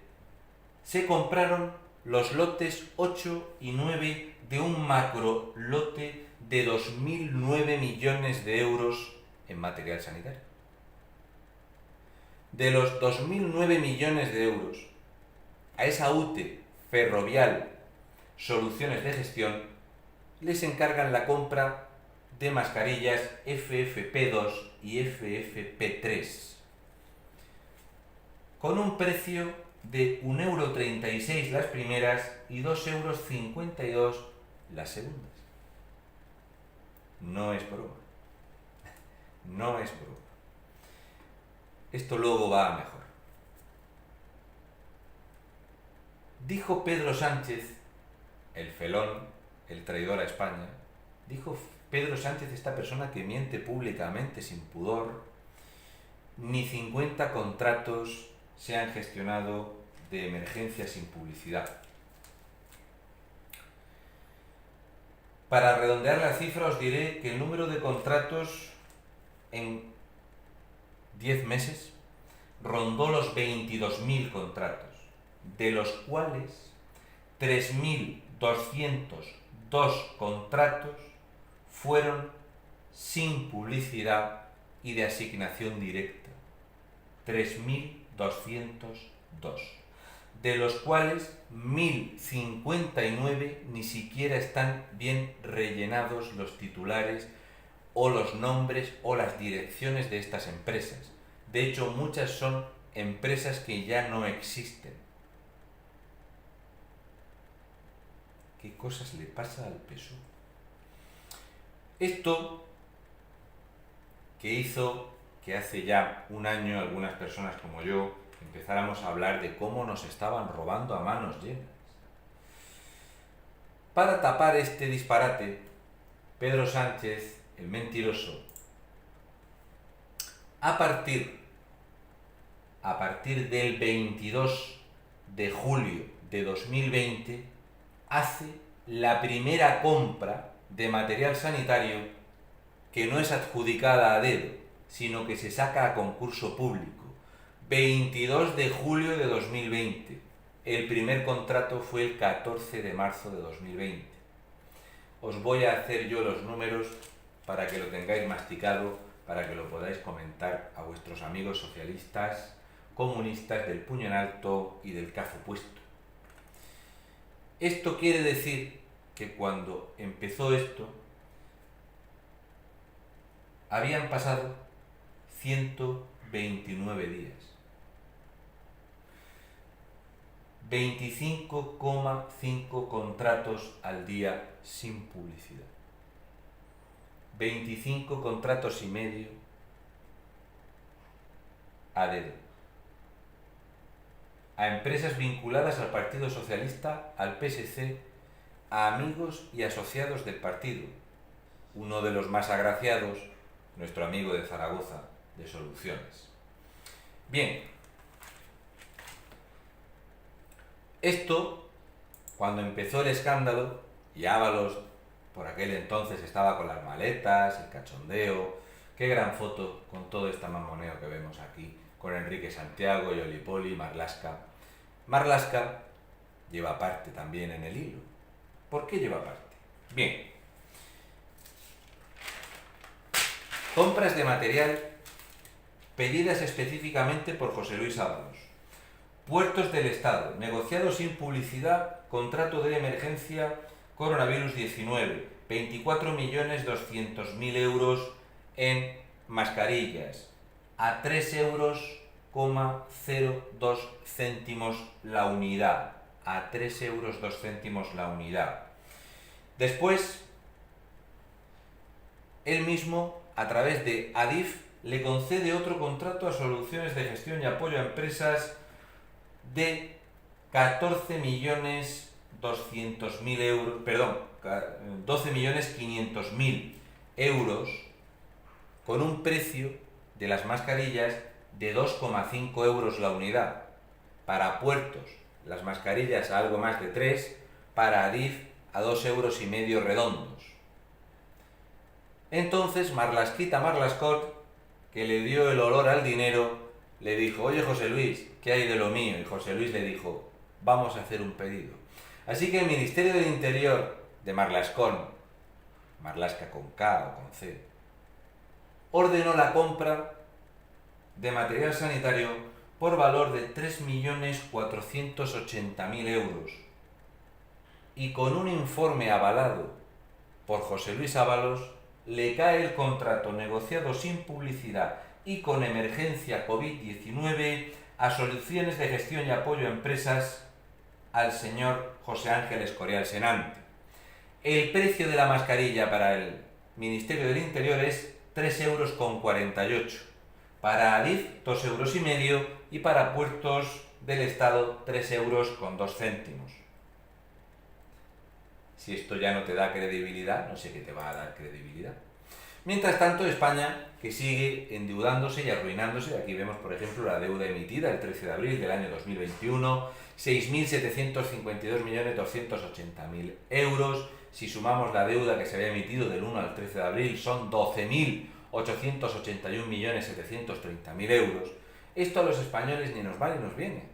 se compraron los lotes 8 y 9 de un macro lote de 2.009 millones de euros en material sanitario. De los 2.009 millones de euros, a esa UTE Ferrovial Soluciones de Gestión les encargan la compra de mascarillas FFP2 y FFP3 con un precio de 1,36 € las primeras y 2,52 € las segundas. No es broma. No es broma. Esto luego va a mejor. Dijo Pedro Sánchez, el felón, el traidor a España, dijo Pedro Sánchez, esta persona que miente públicamente sin pudor, ni 50 contratos se han gestionado de emergencia sin publicidad. Para redondear la cifra os diré que el número de contratos en 10 meses rondó los 22.000 contratos, de los cuales 3.202 contratos fueron sin publicidad y de asignación directa. 3.202, de los cuales 1.059 ni siquiera están bien rellenados los titulares o los nombres o las direcciones de estas empresas. De hecho, muchas son empresas que ya no existen. ¿Qué cosas le pasa al PSOE? Esto que hizo que hace ya un año algunas personas como yo empezáramos a hablar de cómo nos estaban robando a manos llenas. Para tapar este disparate, Pedro Sánchez, el mentiroso, a partir del 22 de julio de 2020, hace la primera compra de material sanitario que no es adjudicada a dedo, sino que se saca a concurso público. 22 de julio de 2020. El primer contrato fue el 14 de marzo de 2020. Os voy a hacer yo los números para que lo tengáis masticado, para que lo podáis comentar a vuestros amigos socialistas, comunistas del puño en alto y del cazo puesto. Esto quiere decir que cuando empezó esto, habían pasado 129 días. 25,5 contratos al día sin publicidad. 25 contratos y medio a dedo. A empresas vinculadas al Partido Socialista, al PSC, a amigos y asociados del partido. Uno de los más agraciados, nuestro amigo de Zaragoza, de Soluciones. Bien, esto, cuando empezó el escándalo, y Ábalos por aquel entonces estaba con las maletas, el cachondeo, qué gran foto con todo este mamoneo que vemos aquí, con Enrique Santiago, Yoli Poli, Marlaska. Marlaska lleva parte también en el hilo. ¿Por qué lleva parte? Bien, compras de material pedidas específicamente por José Luis Ábalos. Puertos del Estado, negociado sin publicidad, contrato de emergencia coronavirus 19, 24.200.000 euros en mascarillas, a 3,02 € la unidad, a 3,02 € la unidad. Después, él mismo, a través de Adif, le concede otro contrato a Soluciones de Gestión y Apoyo a Empresas de 14.200.000 euros, perdón, 12.500.000 euros, con un precio de las mascarillas de 2,5 € la unidad. Para puertos, las mascarillas a algo más de 3, para Adif a 2,5 € redondos. Entonces Marlaskita, que le dio el olor al dinero, le dijo: oye, José Luis, ¿qué hay de lo mío? Y José Luis le dijo: vamos a hacer un pedido. Así que el Ministerio del Interior de Marlaska con K o con C, ordenó la compra de material sanitario por valor de 3.480.000 euros, y con un informe avalado por José Luis Ábalos, le cae el contrato negociado sin publicidad y con emergencia COVID-19 a Soluciones de Gestión y Apoyo a Empresas al señor José Ángel Escorial Senante. El precio de la mascarilla para el Ministerio del Interior es 3,48 euros, para Adif 2,5 euros y para Puertos del Estado 3,02 euros. Si esto ya no te da credibilidad, no sé qué te va a dar credibilidad. Mientras tanto, España, que sigue endeudándose y arruinándose. Aquí vemos, por ejemplo, la deuda emitida el 13 de abril del año 2021, 6.752.280.000 euros. Si sumamos la deuda que se había emitido del 1 al 13 de abril, son 12.881.730.000 euros. Esto a los españoles ni nos va ni nos viene,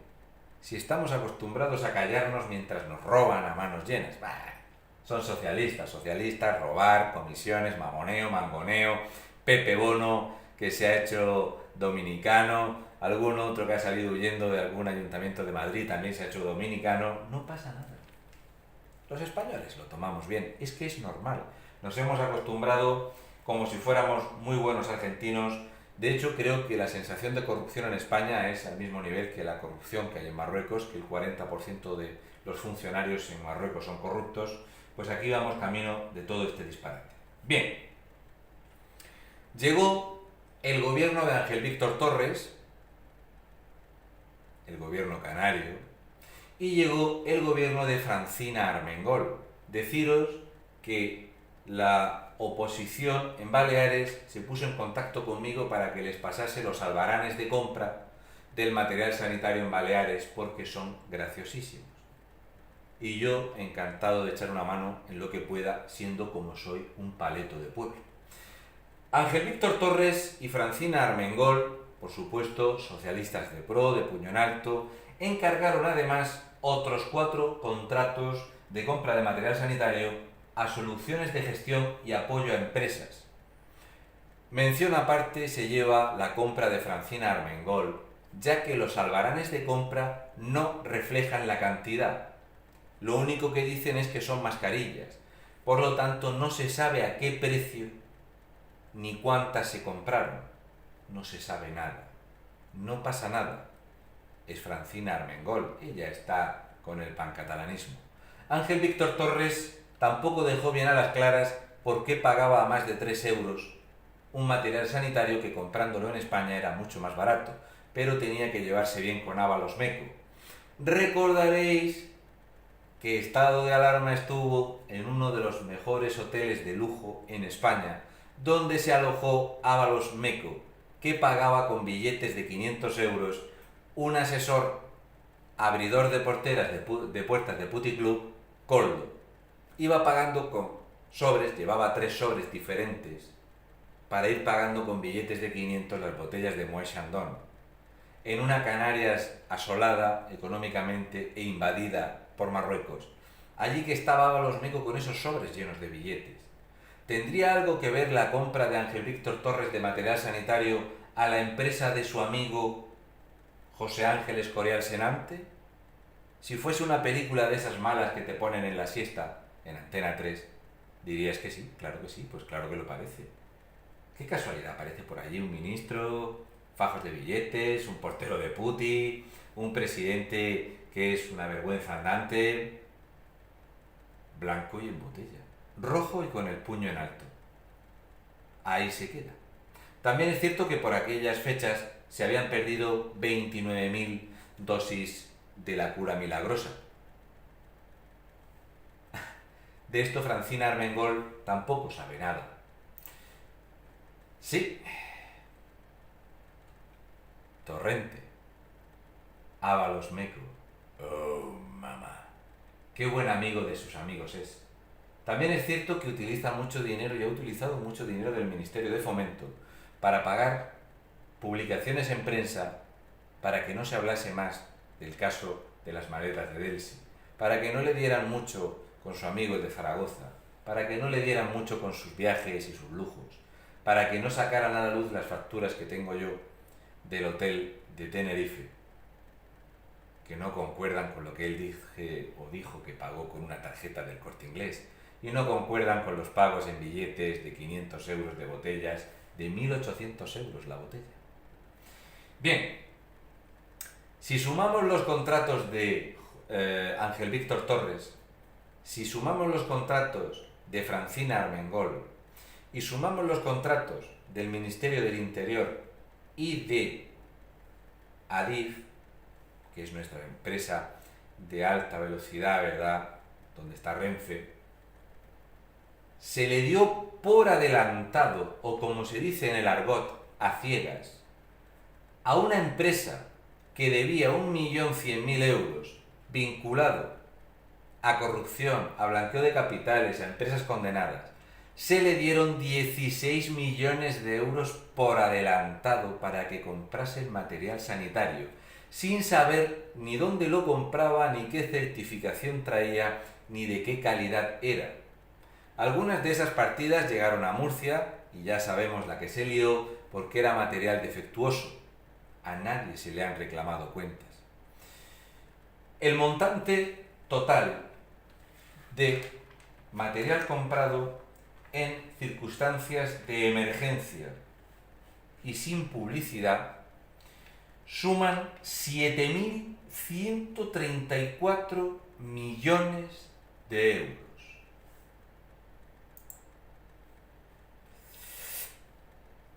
si estamos acostumbrados a callarnos mientras nos roban a manos llenas. Son socialistas, robar, comisiones, mamoneo, mangoneo, Pepe Bono, que se ha hecho dominicano, algún otro que ha salido huyendo de algún ayuntamiento de Madrid también se ha hecho dominicano. No pasa nada. Los españoles lo tomamos bien, es que es normal. Nos hemos acostumbrado como si fuéramos muy buenos argentinos. De hecho, creo que la sensación de corrupción en España es al mismo nivel que la corrupción que hay en Marruecos, que el 40% de los funcionarios en Marruecos son corruptos. Pues aquí vamos camino de todo este disparate. Bien, llegó el gobierno de Ángel Víctor Torres, el gobierno canario, y llegó el gobierno de Francina Armengol. Deciros que la oposición en Baleares se puso en contacto conmigo para que les pasase los albaranes de compra del material sanitario en Baleares, porque son graciosísimos. Y yo encantado de echar una mano en lo que pueda, siendo como soy un paleto de pueblo. Ángel Víctor Torres y Francina Armengol, por supuesto, socialistas de pro, de puño en alto, encargaron además otros 4 contratos de compra de material sanitario a Soluciones de Gestión y Apoyo a Empresas. Mención aparte se lleva la compra de Francina Armengol, ya que los albaranes de compra no reflejan la cantidad. Lo único que dicen es que son mascarillas. Por lo tanto, no se sabe a qué precio ni cuántas se compraron. No se sabe nada. No pasa nada. Es Francina Armengol. Ella está con el pancatalanismo. Ángel Víctor Torres tampoco dejó bien a las claras por qué pagaba a más de 3 euros un material sanitario que comprándolo en España era mucho más barato, pero tenía que llevarse bien con Ábalos Meco. Recordaréis que estado de alarma estuvo en uno de los mejores hoteles de lujo en España, donde se alojó Ábalos Meco, que pagaba con billetes de 500 euros un asesor abridor de puertas de puticlub, Coldo. Iba pagando con sobres, llevaba 3 sobres diferentes para ir pagando con billetes de 500 las botellas de Moët Chandon, en una Canarias asolada económicamente e invadida por Marruecos. Allí que estaba Ábalos Meco con esos sobres llenos de billetes. ¿Tendría algo que ver la compra de Ángel Víctor Torres de material sanitario a la empresa de su amigo José Ángel Escorial Senante? Si fuese una película de esas malas que te ponen en la siesta, en Antena 3, dirías que sí, pues claro que lo parece. Qué casualidad, aparece por allí un ministro, fajos de billetes, un portero de puti, un presidente que es una vergüenza andante, blanco y en botella, rojo y con el puño en alto. Ahí se queda. También es cierto que por aquellas fechas se habían perdido 29.000 dosis de la cura milagrosa. De esto Francina Armengol tampoco sabe nada. Sí, Torrente, Ábalos Meco, oh mamá, qué buen amigo de sus amigos es. También es cierto que utiliza mucho dinero y ha utilizado mucho dinero del Ministerio de Fomento para pagar publicaciones en prensa para que no se hablase más del caso de las maletas de Delsi, para que no le dieran mucho con su amigo de Zaragoza, para que no le dieran mucho con sus viajes y sus lujos, para que no sacaran a la luz las facturas que tengo yo del hotel de Tenerife, que no concuerdan con lo que él dijo que pagó con una tarjeta del Corte Inglés, y no concuerdan con los pagos en billetes de 500 euros de botellas, de 1.800 euros la botella. Bien, si sumamos los contratos de Ángel Víctor Torres, si sumamos los contratos de Francina Armengol y sumamos los contratos del Ministerio del Interior y de Adif, que es nuestra empresa de alta velocidad, ¿verdad?, donde está Renfe, se le dio por adelantado, o como se dice en el argot, a ciegas, a una empresa que debía 1.100.000 euros vinculado a corrupción, a blanqueo de capitales, a empresas condenadas, se le dieron 16 millones de euros por adelantado para que comprase el material sanitario, sin saber ni dónde lo compraba, ni qué certificación traía, ni de qué calidad era. Algunas de esas partidas llegaron a Murcia y ya sabemos la que se lió porque era material defectuoso. A nadie se le han reclamado cuentas. El montante total de material comprado en circunstancias de emergencia y sin publicidad suman 7.134 millones de euros.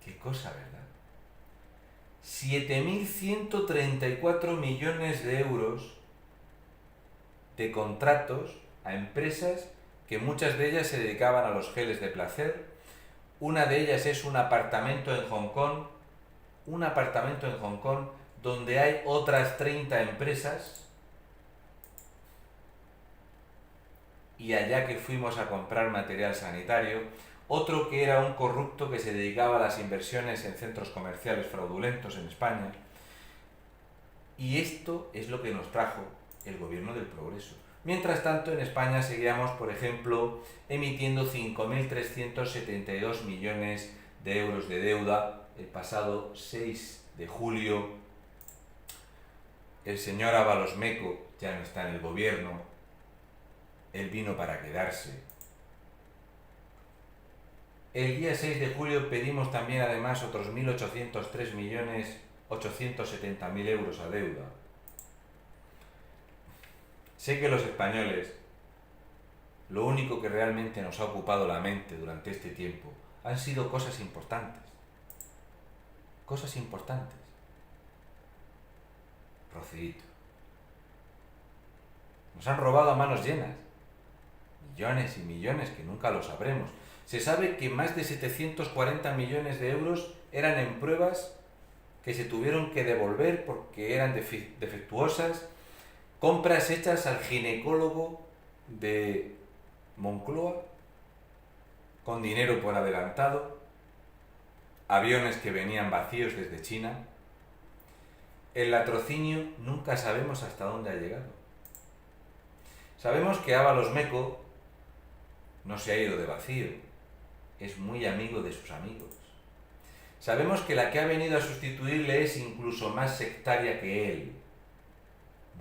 Qué cosa, ¿verdad? 7.134 millones de euros de contratos a empresas que muchas de ellas se dedicaban a los geles de placer. Una de ellas es un apartamento en Hong Kong donde hay otras 30 empresas, y allá que fuimos a comprar material sanitario. Otro que era un corrupto que se dedicaba a las inversiones en centros comerciales fraudulentos en España. Y esto es lo que nos trajo el gobierno del progreso. Mientras tanto, en España seguíamos, por ejemplo, emitiendo 5.372 millones de euros de deuda. El pasado 6 de julio, el señor Ábalos Meco ya no está en el gobierno. Él vino para quedarse. El día 6 de julio pedimos también además otros 1.803.870.000 euros a deuda. Sé que los españoles, lo único que realmente nos ha ocupado la mente durante este tiempo han sido cosas importantes. Cosas importantes. Rocidito. Nos han robado a manos llenas. Millones y millones que nunca lo sabremos. Se sabe que más de 740 millones de euros eran en pruebas que se tuvieron que devolver porque eran defectuosas, compras hechas al ginecólogo de Moncloa con dinero por adelantado, aviones que venían vacíos desde China. El latrocinio nunca sabemos hasta dónde ha llegado. Sabemos que Ábalos Meco no se ha ido de vacío. Es muy amigo de sus amigos. Sabemos que la que ha venido a sustituirle es incluso más sectaria que él,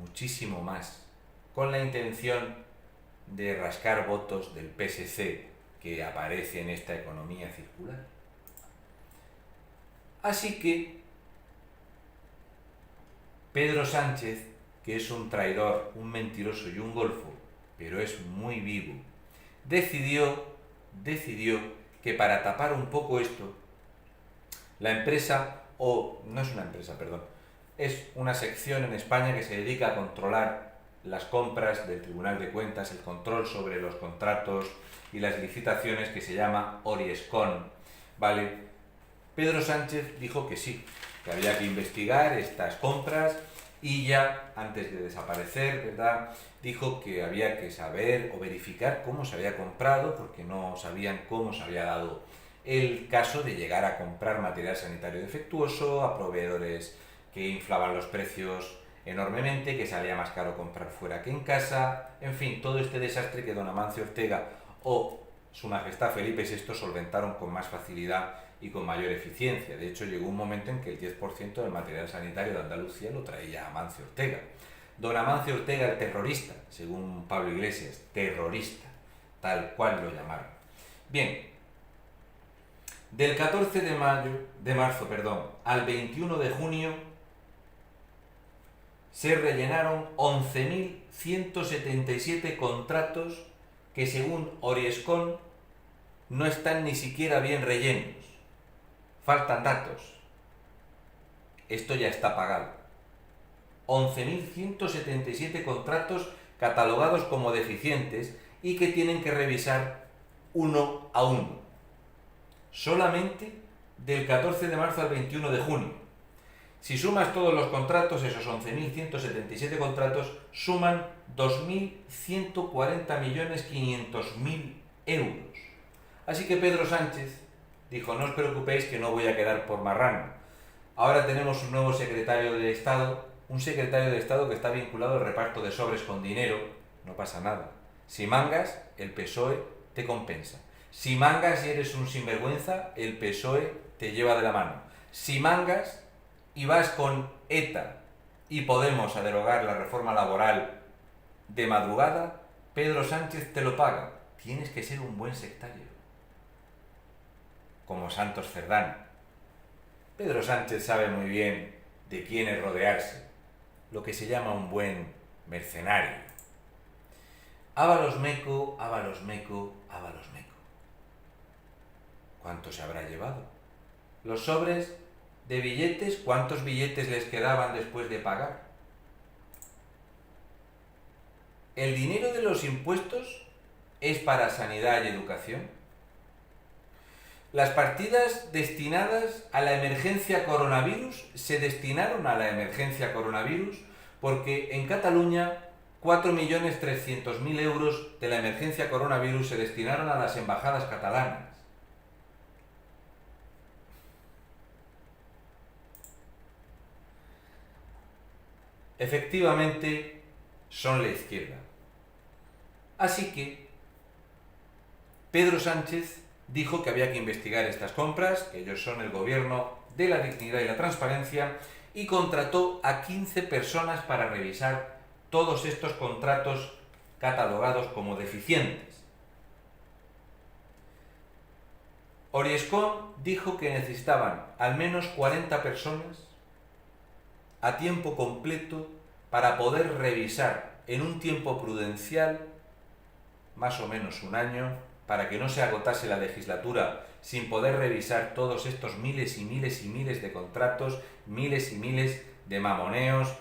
muchísimo más, con la intención de rascar votos del PSC que aparece en esta economía circular. Así que Pedro Sánchez, que es un traidor, un mentiroso y un golfo, pero es muy vivo, decidió que para tapar un poco esto, la empresa, o no es una empresa, perdón, es una sección en España que se dedica a controlar las compras del Tribunal de Cuentas, el control sobre los contratos y las licitaciones, que se llama Oriescon, ¿vale? Pedro Sánchez dijo que sí, que había que investigar estas compras y ya antes de desaparecer, ¿verdad?, dijo que había que saber o verificar cómo se había comprado, porque no sabían cómo se había dado el caso de llegar a comprar material sanitario defectuoso a proveedores que inflaban los precios enormemente, que salía más caro comprar fuera que en casa, en fin, todo este desastre que don Amancio Ortega o su majestad Felipe VI solventaron con más facilidad y con mayor eficiencia. De hecho, llegó un momento en que el 10% del material sanitario de Andalucía lo traía Amancio Ortega. Don Amancio Ortega, el terrorista, según Pablo Iglesias, terrorista, tal cual lo llamaron. Bien, del 14 de marzo al 21 de junio se rellenaron 11.177 contratos que, según Oriescon, no están ni siquiera bien rellenos. Faltan datos. Esto ya está pagado. 11.177 contratos catalogados como deficientes y que tienen que revisar uno a uno. Solamente del 14 de marzo al 21 de junio. Si sumas todos los contratos, esos 11.177 contratos suman 2.140.500.000 euros. Así que Pedro Sánchez dijo: no os preocupéis que no voy a quedar por marrano. Ahora tenemos un nuevo secretario de Estado, un secretario de Estado que está vinculado al reparto de sobres con dinero. No pasa nada. Si mangas, el PSOE te compensa. Si mangas y eres un sinvergüenza, el PSOE te lleva de la mano. Si mangas y vas con ETA y Podemos a derogar la reforma laboral de madrugada, Pedro Sánchez te lo paga. Tienes que ser un buen sectario, como Santos Cerdán. Pedro Sánchez sabe muy bien de quién es rodearse, lo que se llama un buen mercenario. Ábalos Meco, Ábalos Meco, Ábalos Meco. ¿Cuánto se habrá llevado? Los sobres de billetes, ¿cuántos billetes les quedaban después de pagar? ¿El dinero de los impuestos es para sanidad y educación? Las partidas destinadas a la emergencia coronavirus se destinaron a la emergencia coronavirus porque en Cataluña 4.300.000 euros de la emergencia coronavirus se destinaron a las embajadas catalanas. Efectivamente, son la izquierda. Así que Pedro Sánchez dijo que había que investigar estas compras, que ellos son el gobierno de la dignidad y la transparencia, y contrató a 15 personas para revisar todos estos contratos catalogados como deficientes. Oriescon dijo que necesitaban al menos 40 personas a tiempo completo para poder revisar en un tiempo prudencial, más o menos un año, para que no se agotase la legislatura sin poder revisar todos estos miles y miles y miles de contratos, miles y miles de mamoneos.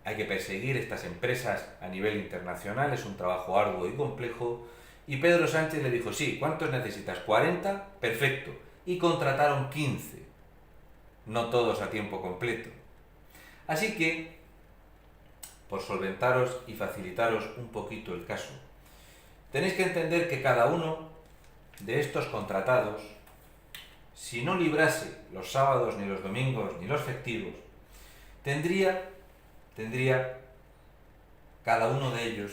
Hay que perseguir estas empresas a nivel internacional, es un trabajo arduo y complejo. Y Pedro Sánchez le dijo: sí, ¿cuántos necesitas? ¿40? Perfecto. Y contrataron 15, no todos a tiempo completo. Así que, por solventaros y facilitaros un poquito el caso, tenéis que entender que cada uno de estos contratados, si no librase los sábados, ni los domingos, ni los festivos, tendría cada uno de ellos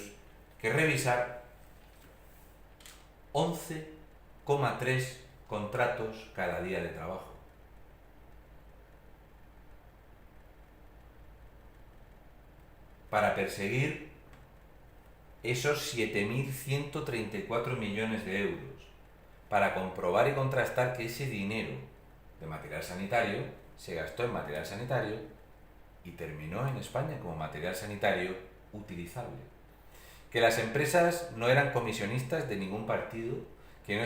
que revisar 11,3 contratos cada día de trabajo. Para perseguir esos 7.134 millones de euros, para comprobar y contrastar que ese dinero de material sanitario se gastó en material sanitario y terminó en España como material sanitario utilizable. Que las empresas no eran comisionistas de ningún partido, que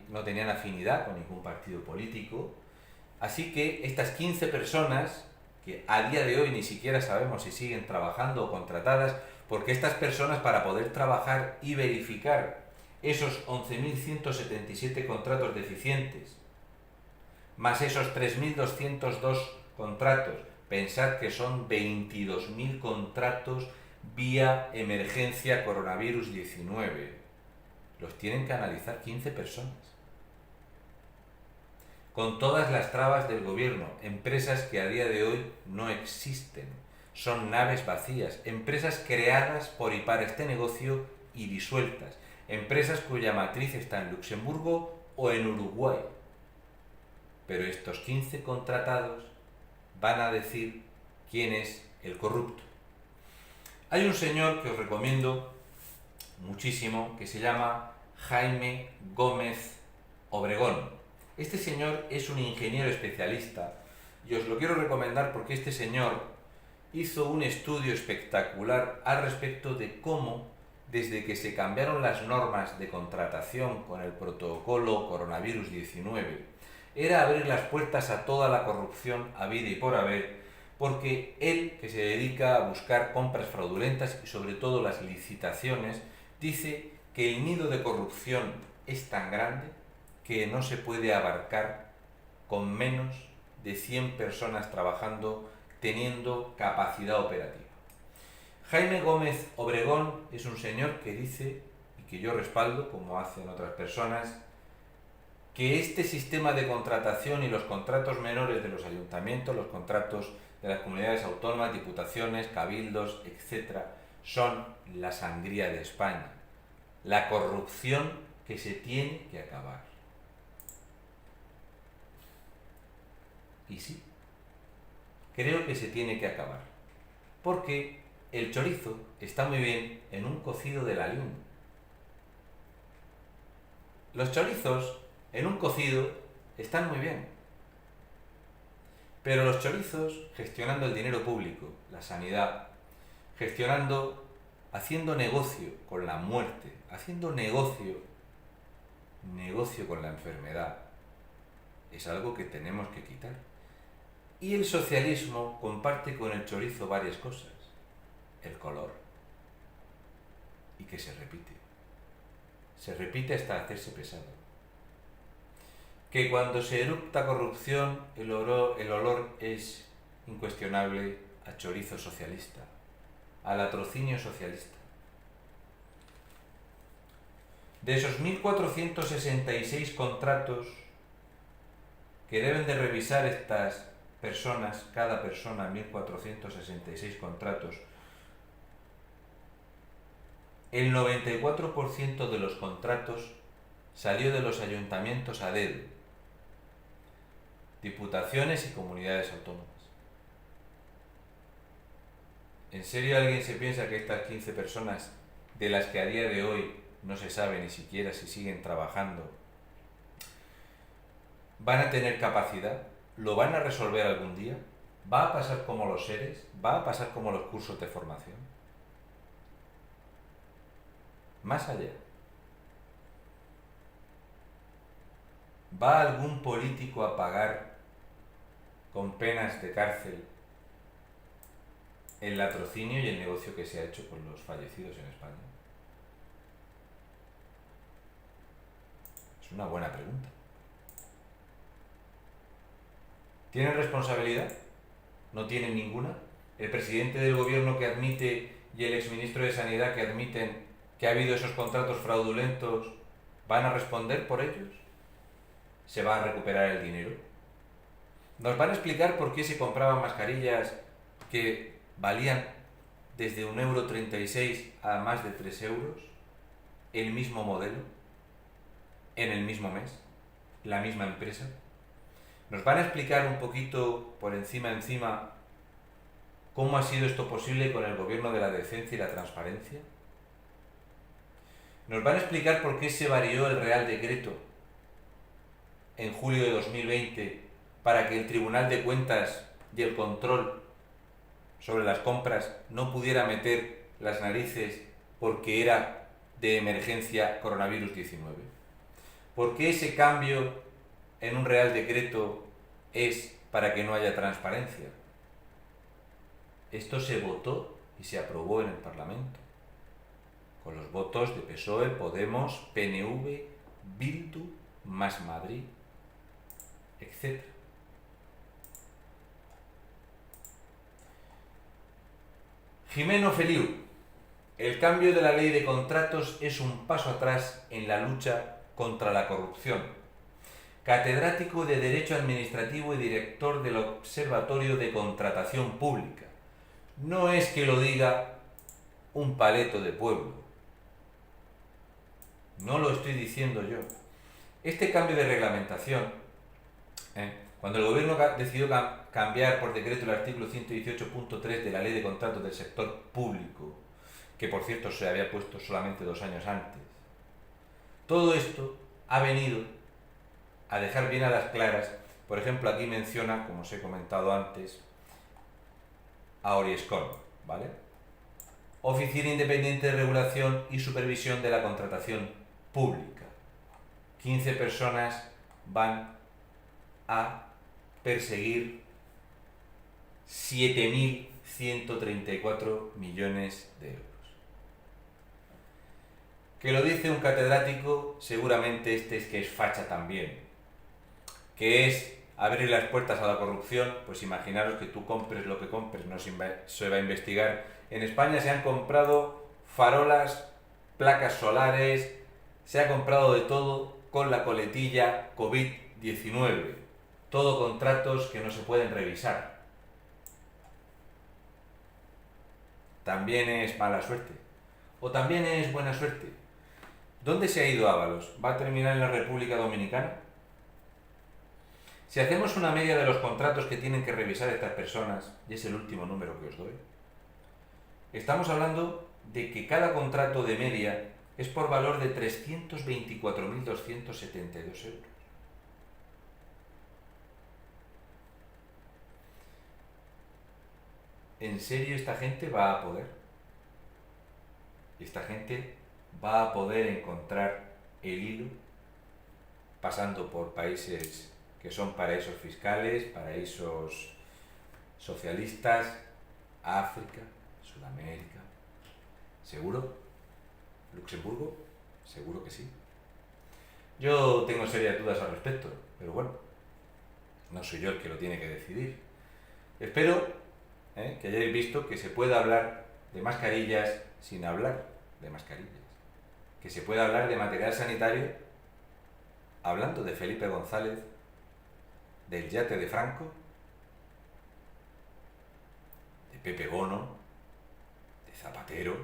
no tenían afinidad con ningún partido político. Así que estas 15 personas, que a día de hoy ni siquiera sabemos si siguen trabajando o contratadas, porque estas personas, para poder trabajar y verificar esos 11.177 contratos deficientes, más esos 3.202 contratos Pensad que son 22.000 contratos vía emergencia coronavirus 19. Los tienen que analizar 15 personas. Con todas las trabas del gobierno, empresas que a día de hoy no existen. Son naves vacías, empresas creadas por y para este negocio y disueltas. Empresas cuya matriz está en Luxemburgo o en Uruguay. Pero estos 15 contratados van a decir quién es el corrupto. Hay un señor que os recomiendo muchísimo que se llama Jaime Gómez Obregón. Este señor es un ingeniero especialista y os lo quiero recomendar porque este señor hizo un estudio espectacular al respecto de cómo, desde que se cambiaron las normas de contratación con el protocolo coronavirus 19, era abrir las puertas a toda la corrupción habida y por haber, porque él, que se dedica a buscar compras fraudulentas y sobre todo las licitaciones, dice que el nido de corrupción es tan grande que no se puede abarcar con menos de 100 personas trabajando teniendo capacidad operativa. Jaime Gómez Obregón es un señor que dice, y que yo respaldo, como hacen otras personas, que este sistema de contratación y los contratos menores de los ayuntamientos, los contratos de las comunidades autónomas, diputaciones, cabildos, etc., son la sangría de España, la corrupción que se tiene que acabar. Y sí, creo que se tiene que acabar, porque el chorizo está muy bien en un cocido de la Lyon. Los chorizos en un cocido están muy bien, pero los chorizos gestionando el dinero público, la sanidad, haciendo negocio con la muerte, haciendo negocio con la enfermedad, es algo que tenemos que quitar. Y el socialismo comparte con el chorizo varias cosas. El color. Y que se repite. Se repite hasta hacerse pesado. Que cuando se erupta corrupción, el olor es incuestionable a chorizo socialista, a latrocinio socialista. De esos 1.466 contratos que deben de revisar estas personas, cada persona 1.466 contratos, el 94% de los contratos salió de los ayuntamientos a dedo, diputaciones y comunidades autónomas. ¿En serio alguien se piensa que estas 15 personas, de las que a día de hoy no se sabe ni siquiera si siguen trabajando, van a tener capacidad? ¿Lo van a resolver algún día? ¿Va a pasar como los seres? ¿Va a pasar como los cursos de formación? Más allá. ¿Va algún político a pagar con penas de cárcel el latrocinio y el negocio que se ha hecho con los fallecidos en España? Es una buena pregunta. ¿Tienen responsabilidad? ¿No tienen ninguna? ¿El presidente del gobierno que admite y el exministro de Sanidad que admiten que ha habido esos contratos fraudulentos van a responder por ellos? ¿Se va a recuperar el dinero? ¿Nos van a explicar por qué se compraban mascarillas que valían desde 1,36 € a más de 3 euros? ¿El mismo modelo? ¿En el mismo mes? ¿La misma empresa? ¿Nos van a explicar un poquito por encima cómo ha sido esto posible con el gobierno de la decencia y la transparencia? ¿Nos van a explicar por qué se varió el Real Decreto en julio de 2020 para que el Tribunal de Cuentas y el control sobre las compras no pudiera meter las narices porque era de emergencia coronavirus 19? ¿Por qué ese cambio en un Real Decreto es para que no haya transparencia? Esto se votó y se aprobó en el Parlamento, con los votos de PSOE, Podemos, PNV, Bildu, Más Madrid, etc. Jimeno Feliu. El cambio de la ley de contratos es un paso atrás en la lucha contra la corrupción. Catedrático de Derecho Administrativo y director del Observatorio de Contratación Pública. No es que lo diga un paleto de pueblo. No lo estoy diciendo yo. Este cambio de reglamentación, cuando el gobierno decidió cambiar por decreto el artículo 118.3 de la Ley de Contratos del Sector Público, que por cierto se había puesto solamente 2 años antes, todo esto ha venido a dejar bien a las claras. Por ejemplo, aquí menciona, como os he comentado antes, a Oriescon, ¿vale? Oficina Independiente de Regulación y Supervisión de la Contratación Pública. 15 personas van a perseguir 7.134 millones de euros. Que lo dice un catedrático, seguramente este es que es facha también. Que es abrir las puertas a la corrupción, pues imaginaros que tú compres lo que compres, no se va a investigar. En España se han comprado farolas, placas solares, se ha comprado de todo con la coletilla COVID-19. Todo contratos que no se pueden revisar. También es mala suerte. O también es buena suerte. ¿Dónde se ha ido Ábalos? ¿Va a terminar en la República Dominicana? Si hacemos una media de los contratos que tienen que revisar estas personas, y es el último número que os doy, estamos hablando de que cada contrato de media es por valor de 324.272 euros. ¿En serio esta gente va a poder? Esta gente va a poder encontrar el hilo pasando por países que son paraísos fiscales, paraísos socialistas, África, Sudamérica. ¿Seguro? ¿Luxemburgo? Seguro que sí. Yo tengo serias dudas al respecto, pero bueno, no soy yo el que lo tiene que decidir. Espero que hayáis visto que se puede hablar de mascarillas sin hablar de mascarillas. Que se puede hablar de material sanitario hablando de Felipe González, del yate de Franco, de Pepe Bono, de Zapatero.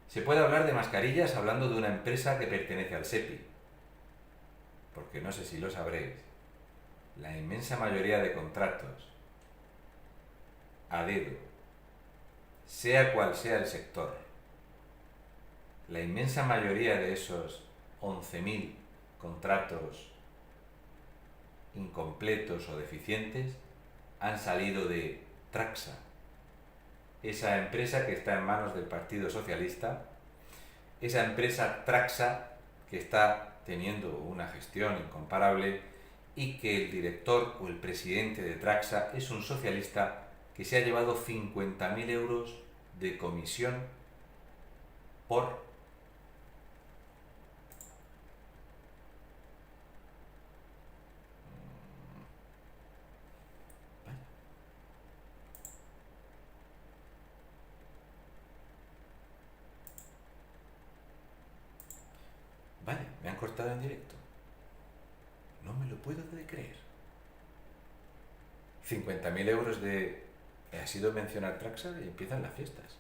Se puede hablar de mascarillas hablando de una empresa que pertenece al SEPI, porque no sé si lo sabréis, la inmensa mayoría de contratos a dedo, sea cual sea el sector, la inmensa mayoría de esos 11.000 contratos incompletos o deficientes han salido de Traxa, esa empresa que está en manos del Partido Socialista, esa empresa Traxa que está teniendo una gestión incomparable y que el director o el presidente de Traxa es un socialista que se ha llevado 50.000 euros de comisión por Vaya, me han cortado en directo. No me lo puedo creer. 50.000 euros de... Ha sido mencionar Traxa y empiezan las fiestas.